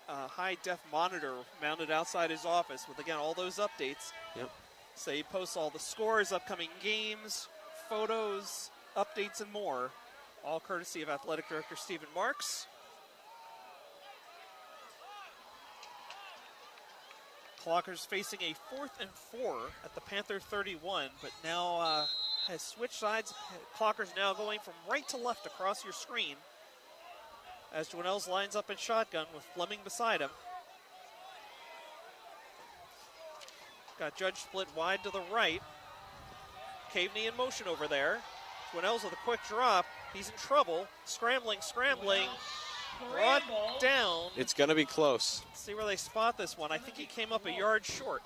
S1: high-def monitor mounted outside his office with, again, all those updates.
S2: Yep.
S1: So he posts all the scores, upcoming games, photos, updates, and more, all courtesy of Athletic Director Stephen Marks. Clockers facing a 4th and 4 at the Panther 31, but now has switched sides. Clockers now going from right to left across your screen as Dwinells lines up in shotgun with Fleming beside him. Got Judge split wide to the right. Caveney in motion over there. Dwinells with a quick drop. He's in trouble. Scrambling. Brought down.
S2: It's going to be close.
S1: Let's see where they spot this one. I think he came up a yard short.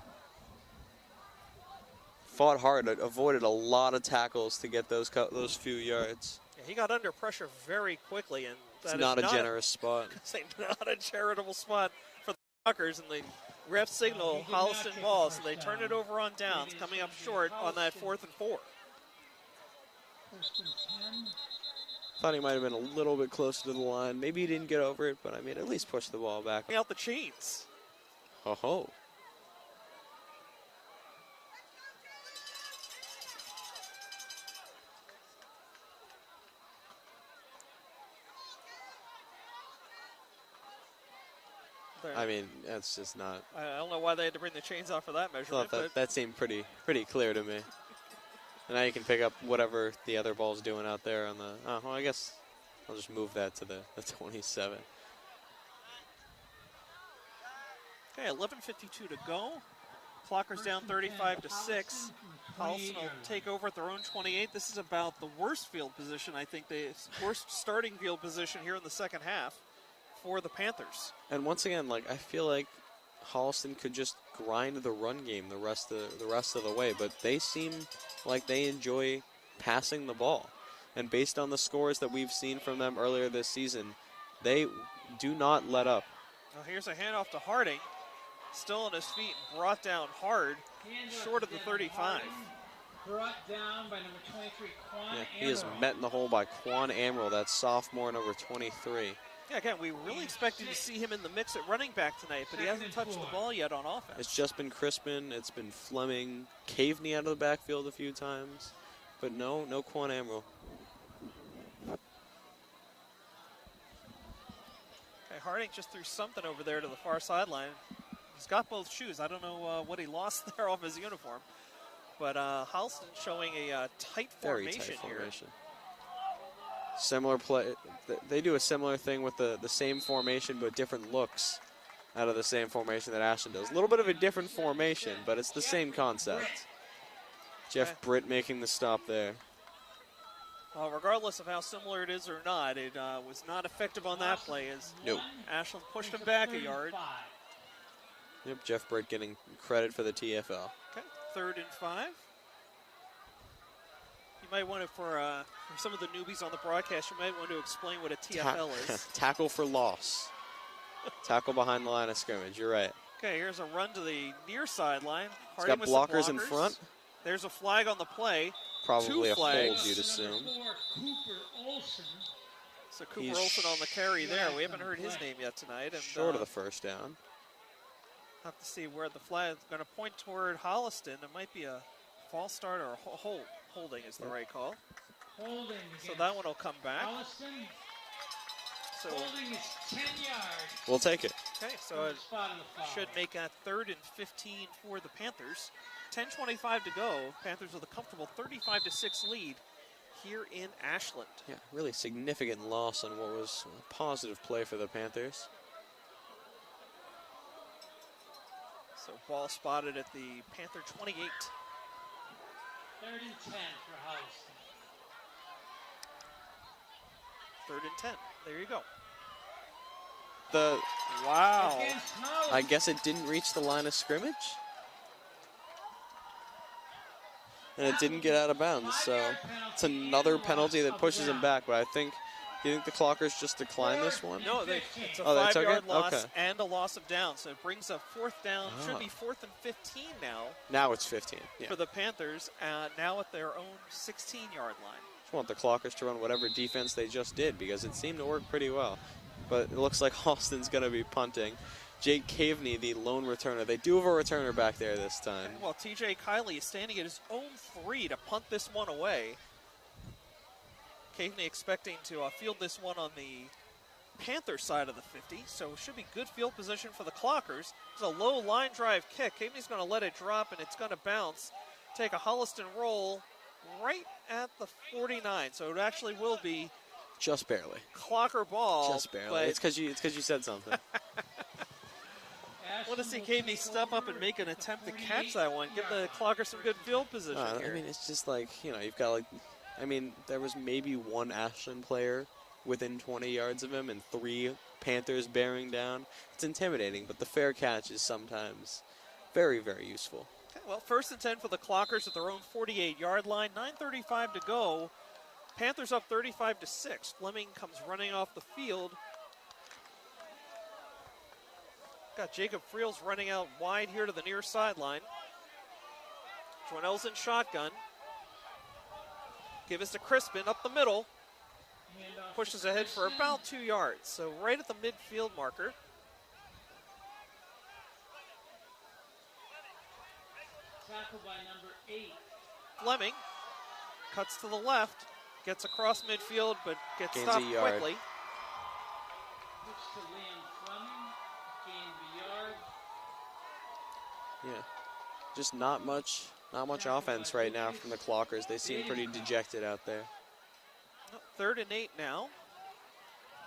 S2: Fought hard, avoided a lot of tackles to get those few yards.
S1: Yeah, he got under pressure very quickly, and
S2: it's not a generous spot.
S1: Not a charitable spot for the Clockers, and the ref signal Holliston ball, so they turn it over on downs, coming up short on that 4th and 4.
S2: Thought he might have been a little bit closer to the line. Maybe he didn't get over it, but I mean, at least push the ball back.
S1: Out the chains.
S2: Ho-ho. I mean, that's just not.
S1: I don't know why they had to bring the chains off for that measurement.
S2: That seemed pretty clear to me. And now you can pick up whatever the other ball's doing out there on the. Oh, well, I guess I'll just move that to the 27.
S1: Okay, 11:52 to go. Clockers down 35-6. Holliston will take over at their own 28. This is about the worst field position, I think, the worst starting field position here in the second half for the Panthers.
S2: And once again, like, I feel like Holliston could just grind the run game the rest of the way, but they seem like they enjoy passing the ball. And based on the scores that we've seen from them earlier this season, they do not let up.
S1: Now here's a handoff to Harding. Still on his feet and brought down hard, short of the 35.
S3: Brought down by number 23, Quan
S2: Yeah, he is met in the hole by Quan Amaral, that sophomore, number 23.
S1: Yeah, again, we really expected to see him in the mix at running back tonight, but he hasn't touched the ball yet on offense.
S2: It's just been Crispin, it's been Fleming, Caveney out of the backfield a few times, but no Quan Amaral.
S1: Okay, Harding just threw something over there to the far sideline. He's got both shoes. I don't know what he lost there off his uniform, but Holliston showing a tight formation
S2: Very tight formation.
S1: here.
S2: Similar play. They do a similar thing with the same formation but different looks out of the same formation that Ashland does. A little bit of a different formation, but it's the same concept. Jeff Britt making the stop there.
S1: Well, regardless of how similar it is or not, it was not effective on that play as Ashland pushed him back a yard.
S2: Yep, Jeff Britt getting credit for the TFL.
S1: Okay, 3rd and 5. You might want to, for some of the newbies on the broadcast, you might want to explain what a TFL is.
S2: Tackle for loss. Tackle behind the line of scrimmage, you're right.
S1: Okay, here's a run to the near sideline.
S2: He's got blockers in front.
S1: There's a flag on the play.
S2: Probably
S1: Two
S2: a
S1: flags.
S2: hold, you'd assume.
S1: So Cooper Olsen on the carry there. We haven't heard his name yet tonight. And,
S2: short of the first down.
S1: Have to see where the flag is going to point toward Holliston. It might be a false start or a hold. Holding is the right call.
S3: Holding.
S1: So that one will come back.
S3: Holliston.
S1: So
S3: Holding is 10 yards.
S2: We'll take it.
S1: Okay, so it should make a 3rd and 15 for the Panthers. 10:25 to go. Panthers with a comfortable 35-6 lead here in Ashland.
S2: Yeah, really significant loss on what was a positive play for the Panthers.
S1: So ball spotted at the Panther 28.
S3: 3rd and 10 for Holliston.
S1: 3rd and 10. There you go.
S2: Wow.
S3: Against Holliston.
S2: I guess it didn't reach the line of scrimmage. And it didn't get out of bounds, so it's another penalty that pushes him back. But I think, do you think the Clockers just decline this one?
S1: No, it's a
S2: they took
S1: 5-yard
S2: it?
S1: loss
S2: Okay.
S1: and a loss of down. So it brings up 4th down. Should be 4th and 15 now.
S2: Now it's 15. Yeah.
S1: For the Panthers, now at their own 16-yard line.
S2: Just want the Clockers to run whatever defense they just did because it seemed to work pretty well. But it looks like Holliston's going to be punting. Jake Caveney, the lone returner. They do have a returner back there this time.
S1: Well, TJ Kiley is standing at his own 3 to punt this one away. Caveney expecting to field this one on the Panther side of the 50, so should be good field position for the Clockers. It's a low line drive kick. Kamey's going to let it drop, and it's going to bounce, take a Holliston roll right at the 49. So it actually will be
S2: just barely
S1: Clocker ball.
S2: Just barely. It's because you said something.
S1: I want to see Kamey step up and make an attempt to catch that one. Give the Clocker some good field position here.
S2: I mean, it's just like, you know, you've got like, I mean, there was maybe one Ashland player within 20 yards of him and 3 Panthers bearing down. It's intimidating, but the fair catch is sometimes very, very useful.
S1: Okay, well, 1st and 10 for the Clockers at their own 48-yard line. 9:35 to go. Panthers up 35-6. Fleming comes running off the field. Got Jacob Friels running out wide here to the near sideline. Joinell's in shotgun. Give us to Crispin up the middle. Pushes ahead for about 2 yards. So right at the midfield marker.
S3: Tackled by number 8.
S1: Fleming cuts to the left. Gets across midfield, but gets
S2: Gains
S1: stopped
S2: a yard.
S1: quickly.
S3: Pitch to Liam Fleming. Gained the yard.
S2: Yeah, just not much offense right now from the Clockers. They seem pretty dejected out there.
S1: 3rd and 8 now.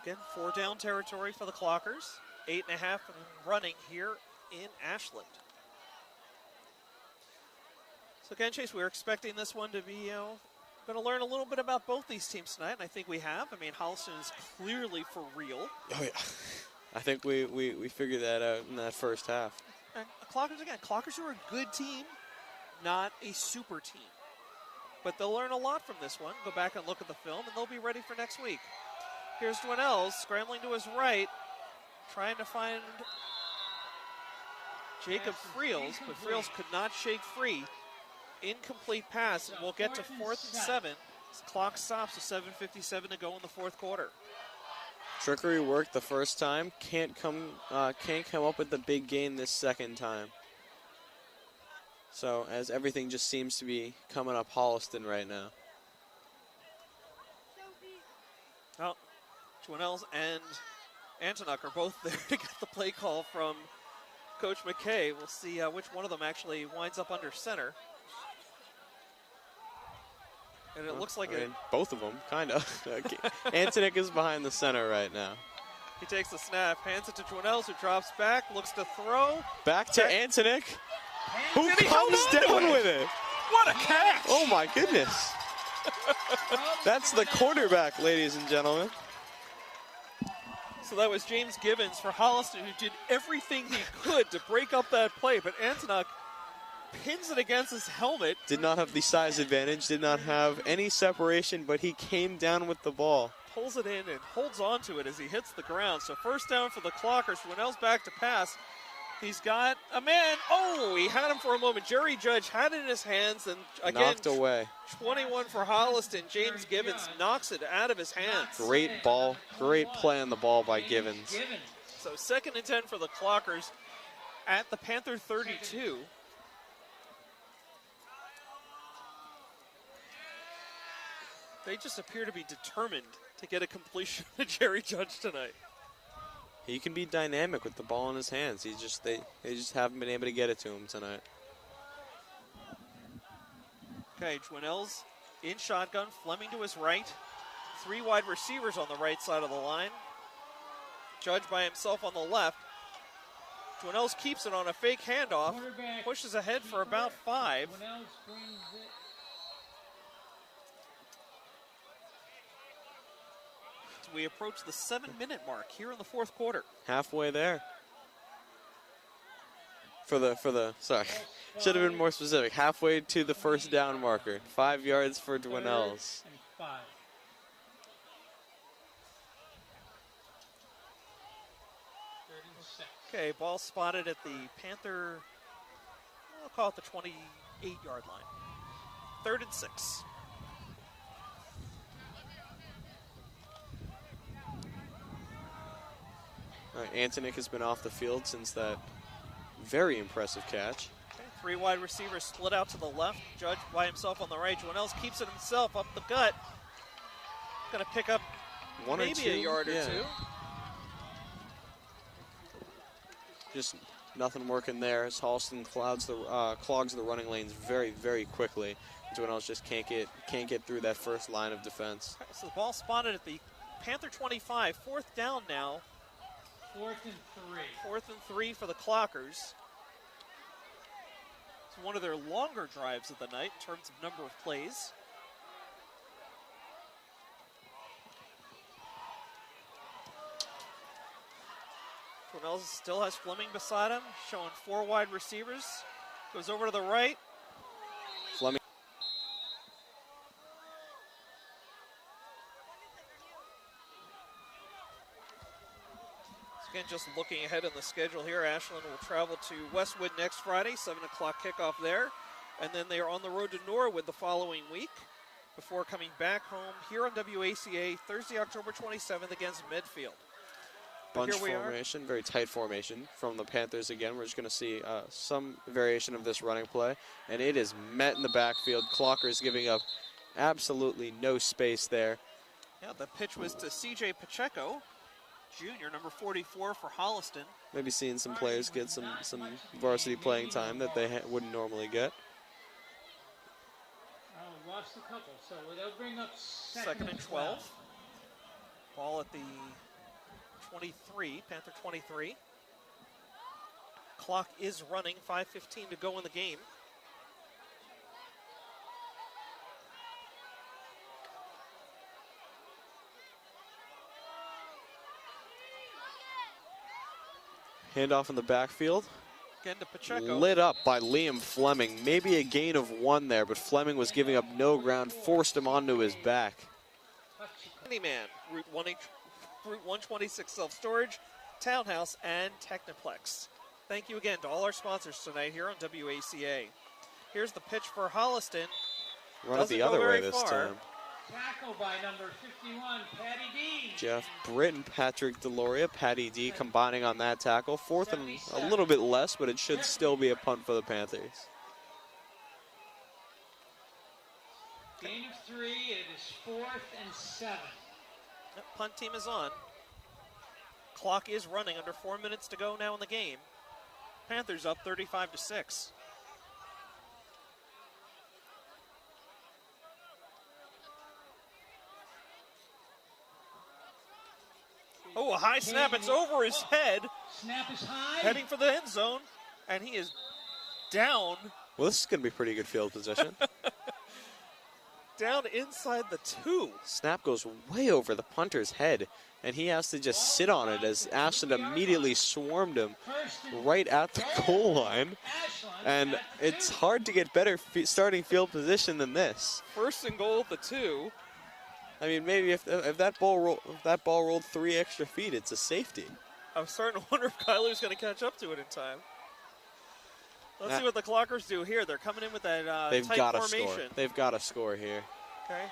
S1: Again, 4 down territory for the Clockers. 8.5 running here in Ashland. So again, Chase, we were expecting this one to be, going to learn a little bit about both these teams tonight, and I think we have. I mean, Holliston is clearly for real.
S2: Oh yeah, I think we figured that out in that first half.
S1: And Clockers are a good team, not a super team. But they'll learn a lot from this one. Go back and look at the film, and they'll be ready for next week. Here's Dwinells scrambling to his right, trying to find Jacob Friels, but Friels could not shake free. Incomplete pass, and we'll get to 4th and 7. This clock stops with 7:57 to go in the 4th quarter.
S2: Trickery worked the first time. Can't come up with the big gain this second time. So as everything just seems to be coming up Holliston right now.
S1: Well, Dwinells and Antonuck are both there to get the play call from Coach McKay. We'll see which one of them actually winds up under center. And it looks like
S2: both of them, kind of. Antonuck is behind the center right now.
S1: He takes the snap, hands it to Dwinells, who drops back, looks to throw.
S2: Back to Antonuck, who
S1: And he
S2: comes
S1: held on to
S2: down
S1: it.
S2: with it.
S1: What a catch!
S2: Oh my goodness. That's the quarterback, ladies and gentlemen.
S1: So that was James Gibbons for Holliston, who did everything he could to break up that play, but Antonuck pins it against his helmet.
S2: Did not have the size advantage, did not have any separation, but he came down with the ball.
S1: Pulls it in and holds on to it as he hits the ground. So 1st down for the Clockers. Dwinells back to pass. He's got a man. Oh, he had him for a moment. Jerry Judge had it in his hands, and again,
S2: Knocked away.
S1: 21 for Holliston. James Gibbons knocks it out of his hands.
S2: Great ball, great play on the ball by Gibbons.
S1: So 2nd and 10 for the Clockers at the Panther 32. They just appear to be determined to get a completion to Jerry Judge tonight.
S2: He can be dynamic with the ball in his hands. They just haven't been able to get it to him tonight.
S1: Okay, Dwinells in shotgun, Fleming to his right. 3 wide receivers on the right side of the line. Judge by himself on the left. Dwinells keeps it on a fake handoff, pushes ahead for about 5. We approach the 7-minute mark here in the 4th quarter.
S2: Halfway there. Sorry, should have been more specific. Halfway to the 1st down marker. 5 yards for Dwinells.
S1: Okay, ball spotted at the Panther, I'll call it the 28-yard line. 3rd and 6.
S2: All right, Antonuck has been off the field since that very impressive catch.
S1: Okay, 3 wide receivers split out to the left. Judge by himself on the right. Dwinells keeps it himself up the gut. Going to pick up
S2: One or
S1: maybe
S2: two,
S1: a yard or
S2: yeah.
S1: two.
S2: just nothing working there as Holliston clogs the running lanes very, very quickly. Dwinells just can't get through that first line of defense.
S1: So the ball spotted at the Panther 25. 4th down now.
S3: 4th and 3.
S1: 4th and 3 for the Clockers. It's one of their longer drives of the night in terms of number of plays. Dwinells still has Fleming beside him, showing 4 wide receivers. Goes over to the right.
S2: Fleming.
S1: Again, just looking ahead in the schedule here, Ashland will travel to Westwood next Friday, 7 o'clock kickoff there. And then they are on the road to Norwood the following week before coming back home here on WACA Thursday, October 27th against Medfield.
S2: Bunch formation, very tight formation from the Panthers again. We're just going to see some variation of this running play. And it is met in the backfield. Clockers giving up absolutely no space there.
S1: Yeah, the pitch was to C.J. Pacheco, junior, number 44 for Holliston.
S2: Maybe seeing some players get some varsity playing time that they wouldn't normally get.
S3: Oh, lost a couple, so they'll bring up
S1: 2nd and 12. Ball at the 23, Panther 23. Clock is running, 5:15 to go in the game.
S2: Handoff in the backfield.
S1: Again to Pacheco.
S2: Lit up by Liam Fleming. Maybe a gain of 1 there, but Fleming was giving up no ground, forced him onto his back.
S1: Man, Route 126 Self-Storage, Townhouse, and Technoplex. Thank you again to all our sponsors tonight here on WACA. Here's the pitch for Holliston.
S2: Run it the other way this time.
S3: Tackle by number 51, Patty D.
S2: Jeff Britt and Patrick Deloria. Patty D combining on that tackle. 4th and a little bit less, but it should still be a punt for the Panthers.
S3: Gain of 3, it is 4th and 7.
S1: That punt team is on. Clock is running, under 4 minutes to go now in the game. Panthers up 35-6. Oh, a high snap. It's over his head.
S3: Snap is high.
S1: Heading for the end zone. And he is down.
S2: Well, this is going to be pretty good field position.
S1: Down inside the 2.
S2: Snap goes way over the punter's head, and he has to just sit on it as Ashland immediately swarmed him right at the goal line. And it's hard to get better starting field position than this.
S1: 1st and goal at the 2.
S2: I mean, maybe if that ball rolled 3 extra feet, it's a safety.
S1: I'm starting to wonder if Kyler's going to catch up to it in time. Let's see what the Clockers do here. They're coming in with that
S2: they've
S1: tight
S2: got
S1: formation.
S2: to score. They've got to score here.
S1: Okay.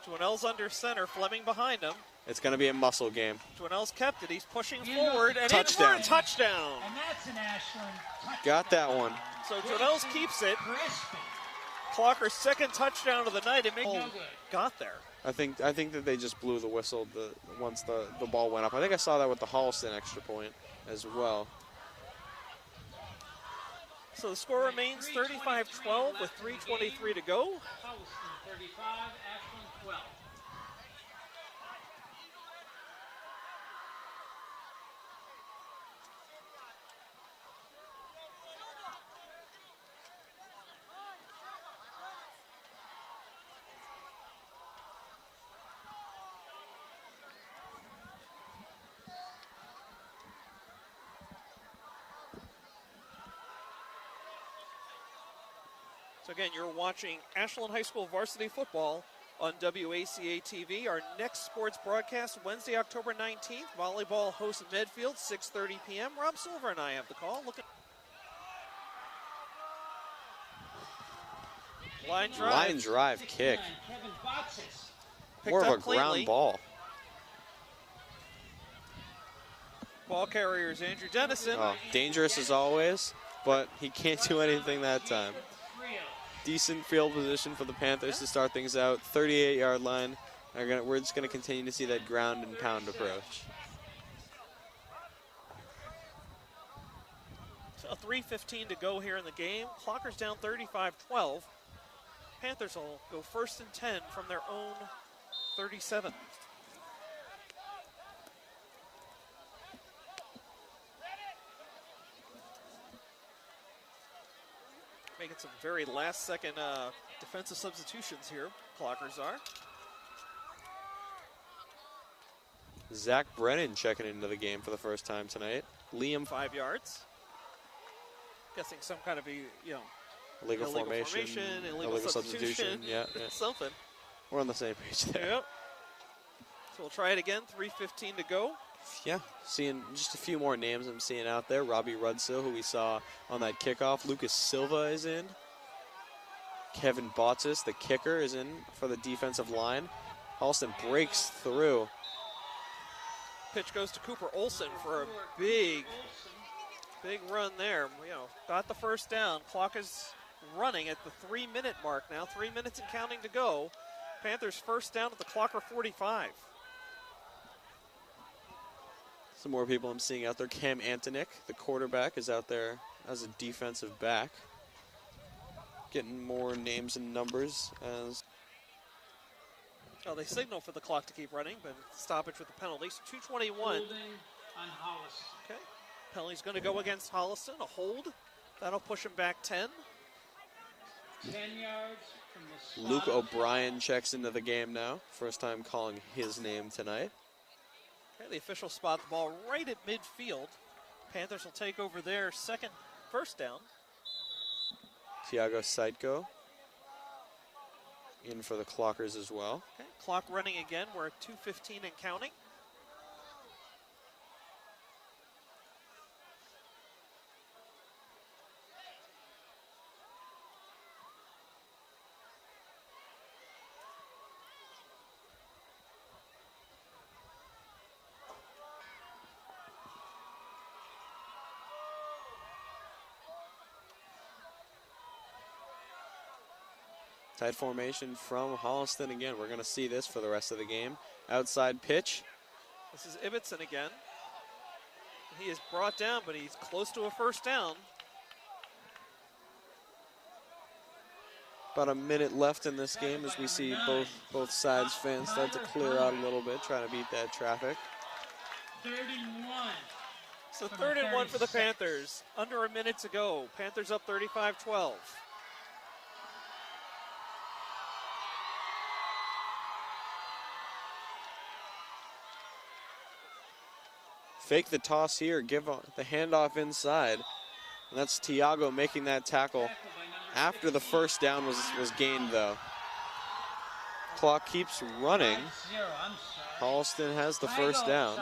S1: Dwinells under center, Fleming behind him.
S2: It's going to be a muscle game.
S1: Dwinells kept it. He's pushing forward and
S2: touchdown.
S1: in for a touchdown.
S3: And that's an Ashland touchdown.
S2: Got that one.
S1: So Dwinells keeps it.
S3: Crispy.
S1: Clocker's 2nd touchdown of the night. It
S3: No good.
S1: got there.
S2: I think that they just blew the whistle once the ball went up. I think I saw that with the Holliston extra point as well.
S1: So the score remains 35-12 with 3:23 to go.
S3: Holliston 35, Ashland 12.
S1: So again, you're watching Ashland High School varsity football on WACA-TV. Our next sports broadcast, Wednesday, October 19th. Volleyball hosts Medfield, 6:30 p.m. Rob Silver and I have the call. Line drive.
S2: Line drive kick.
S3: Kevin Boxes.
S2: More of a
S1: cleanly.
S2: ground ball.
S1: Ball carrier is Andrew Dennison.
S2: Oh, dangerous as always, but he can't do anything that time. Decent field position for the Panthers to start things out. 38-yard line. We're just going to continue to see that ground and pound approach.
S1: 3:15 to go here in the game. Clockers down 35-12. Panthers will go 1st and 10 from their own 37. Making some very last-second defensive substitutions here, Clockers are.
S2: Zach Brennan checking into the game for the first time tonight. Liam,
S1: 5 yards. Guessing some kind of
S2: illegal formation,
S1: illegal substitution.
S2: Yeah.
S1: Something.
S2: We're on the same page there.
S1: Yep. So we'll try it again. 3:15 to go.
S2: Yeah, seeing just a few more names I'm seeing out there. Robbie Rudsill, who we saw on that kickoff. Lucas Silva is in. Kevin Botsis, the kicker, is in for the defensive line. Holliston breaks through.
S1: Pitch goes to Cooper Olson for a big run there. Got the first down. Clock is running at the 3-minute mark now. 3 minutes and counting to go. Panthers first down at the Clocker 45.
S2: Some more people I'm seeing out there. Cam Antonick, the quarterback, is out there as a defensive back. Getting more names and numbers as...
S1: Oh, they signal for the clock to keep running, but stoppage with the penalty. So 2:21.
S3: Holding on Holliston.
S1: Okay. Penalty's going to go against Holliston. A hold. That'll push him back 10.
S3: 10 yards from the spot.
S2: Luke O'Brien checks into the game now. First time calling his name tonight.
S1: Okay, the official spot the ball right at midfield. Panthers will take over their first down.
S2: Tiago Saitko in for the Clockers as well.
S1: Okay, clock running again. We're at 2:15 and counting.
S2: Tight formation from Holliston again. We're going to see this for the rest of the game. Outside pitch.
S1: This is Ibbotson again. He is brought down, but he's close to a first down.
S2: About a minute left in this game as we see both sides fans start to clear out a little bit, trying to beat that traffic.
S3: 31.
S1: So 3rd and 1 for the Panthers. Under a minute to go. Panthers up 35-12.
S2: Fake the toss here, give the handoff inside. And that's Tiago making that tackle after the first down was gained, though. Clock keeps running. Holliston has the first down.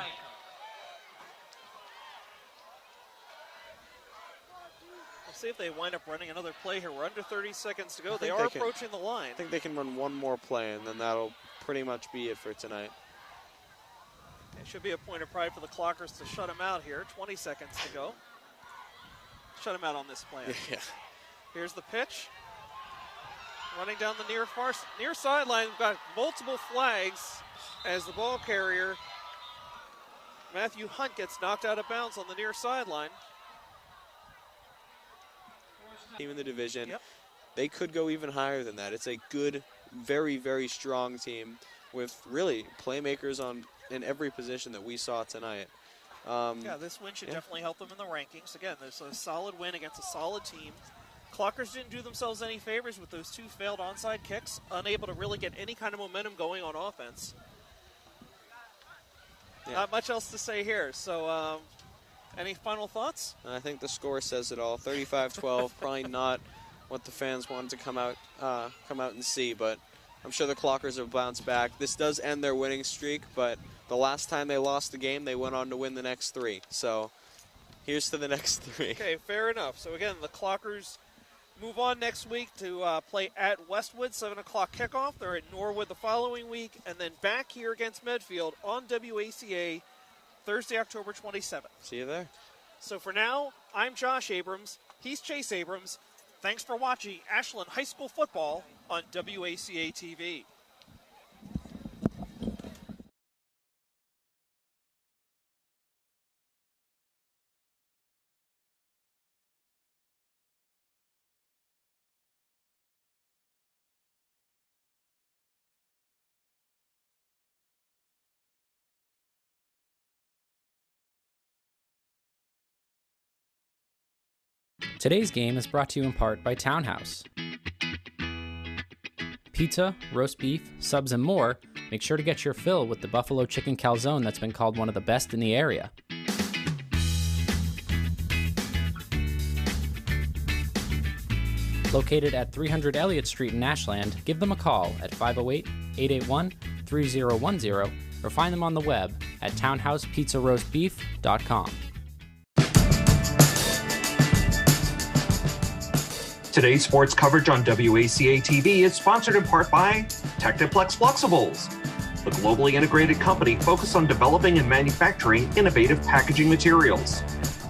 S1: We'll see if they wind up running another play here. We're under 30 seconds to go. They are approaching the line.
S2: I think they can run one more play, and then that'll pretty much be it for tonight.
S1: It should be a point of pride for the Clockers to shut him out here. 20 seconds to go. Shut him out on this play.
S2: Yeah.
S1: Here's the pitch. Running down the near sideline. We've got multiple flags as the ball carrier, Matthew Hunt, gets knocked out of bounds on the near sideline.
S2: Team in the division.
S1: Yep.
S2: They could go even higher than that. It's a good, very, very strong team with really playmakers in every position that we saw tonight.
S1: Yeah, this win should definitely help them in the rankings. Again, there's a solid win against a solid team. Clockers didn't do themselves any favors with those 2 failed onside kicks, unable to really get any kind of momentum going on offense.
S2: Yeah.
S1: Not much else to say here. So, any final thoughts?
S2: I think the score says it all. 35-12, probably not what the fans wanted to come out and see, but I'm sure the Clockers have bounced back. This does end their winning streak, but the last time they lost the game, they went on to win the next 3. So here's to the next 3.
S1: Okay, fair enough. So again, the Clockers move on next week to play at Westwood, 7 o'clock kickoff. They're at Norwood the following week, and then back here against Medfield on WACA Thursday, October 27th.
S2: See you there.
S1: So for now, I'm Josh Abrams. He's Chase Abrams. Thanks for watching Ashland High School football on WACA-TV.
S4: Today's game is brought to you in part by Townhouse. Pizza, roast beef, subs, and more. Make sure to get your fill with the buffalo chicken calzone that's been called one of the best in the area. Located at 300 Elliott Street in Ashland, give them a call at 508-881-3010 or find them on the web at townhousepizzaroastbeef.com.
S5: Today's sports coverage on WACA-TV is sponsored in part by Techniplex Flexibles, the globally integrated company focused on developing and manufacturing innovative packaging materials.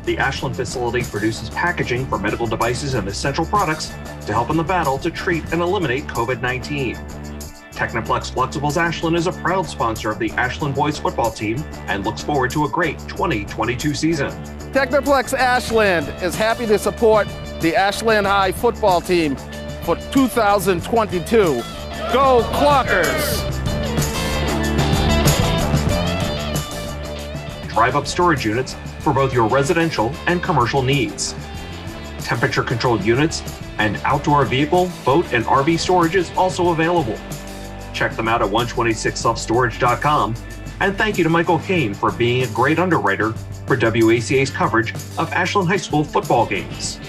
S5: The Ashland facility produces packaging for medical devices and essential products to help in the battle to treat and eliminate COVID-19. Techniplex Flexibles Ashland is a proud sponsor of the Ashland boys football team and looks forward to a great 2022 season.
S6: Techniplex Ashland is happy to support the Ashland High football team for 2022. Go Clockers!
S5: Drive-up storage units for both your residential and commercial needs. Temperature-controlled units and outdoor vehicle, boat, and RV storage is also available. Check them out at 126selfstorage.com. And thank you to Michael Kane for being a great underwriter for WACA's coverage of Ashland High School football games.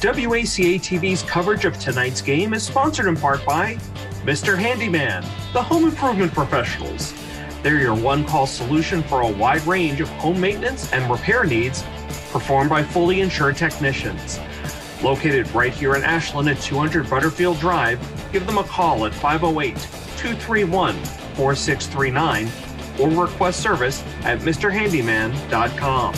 S5: WACA-TV's coverage of tonight's game is sponsored in part by Mr. Handyman, the home improvement professionals. They're your one-call solution for a wide range of home maintenance and repair needs performed by fully insured technicians. Located right here in Ashland at 200 Butterfield Drive, give them a call at 508-231-4639 or request service at mrhandyman.com.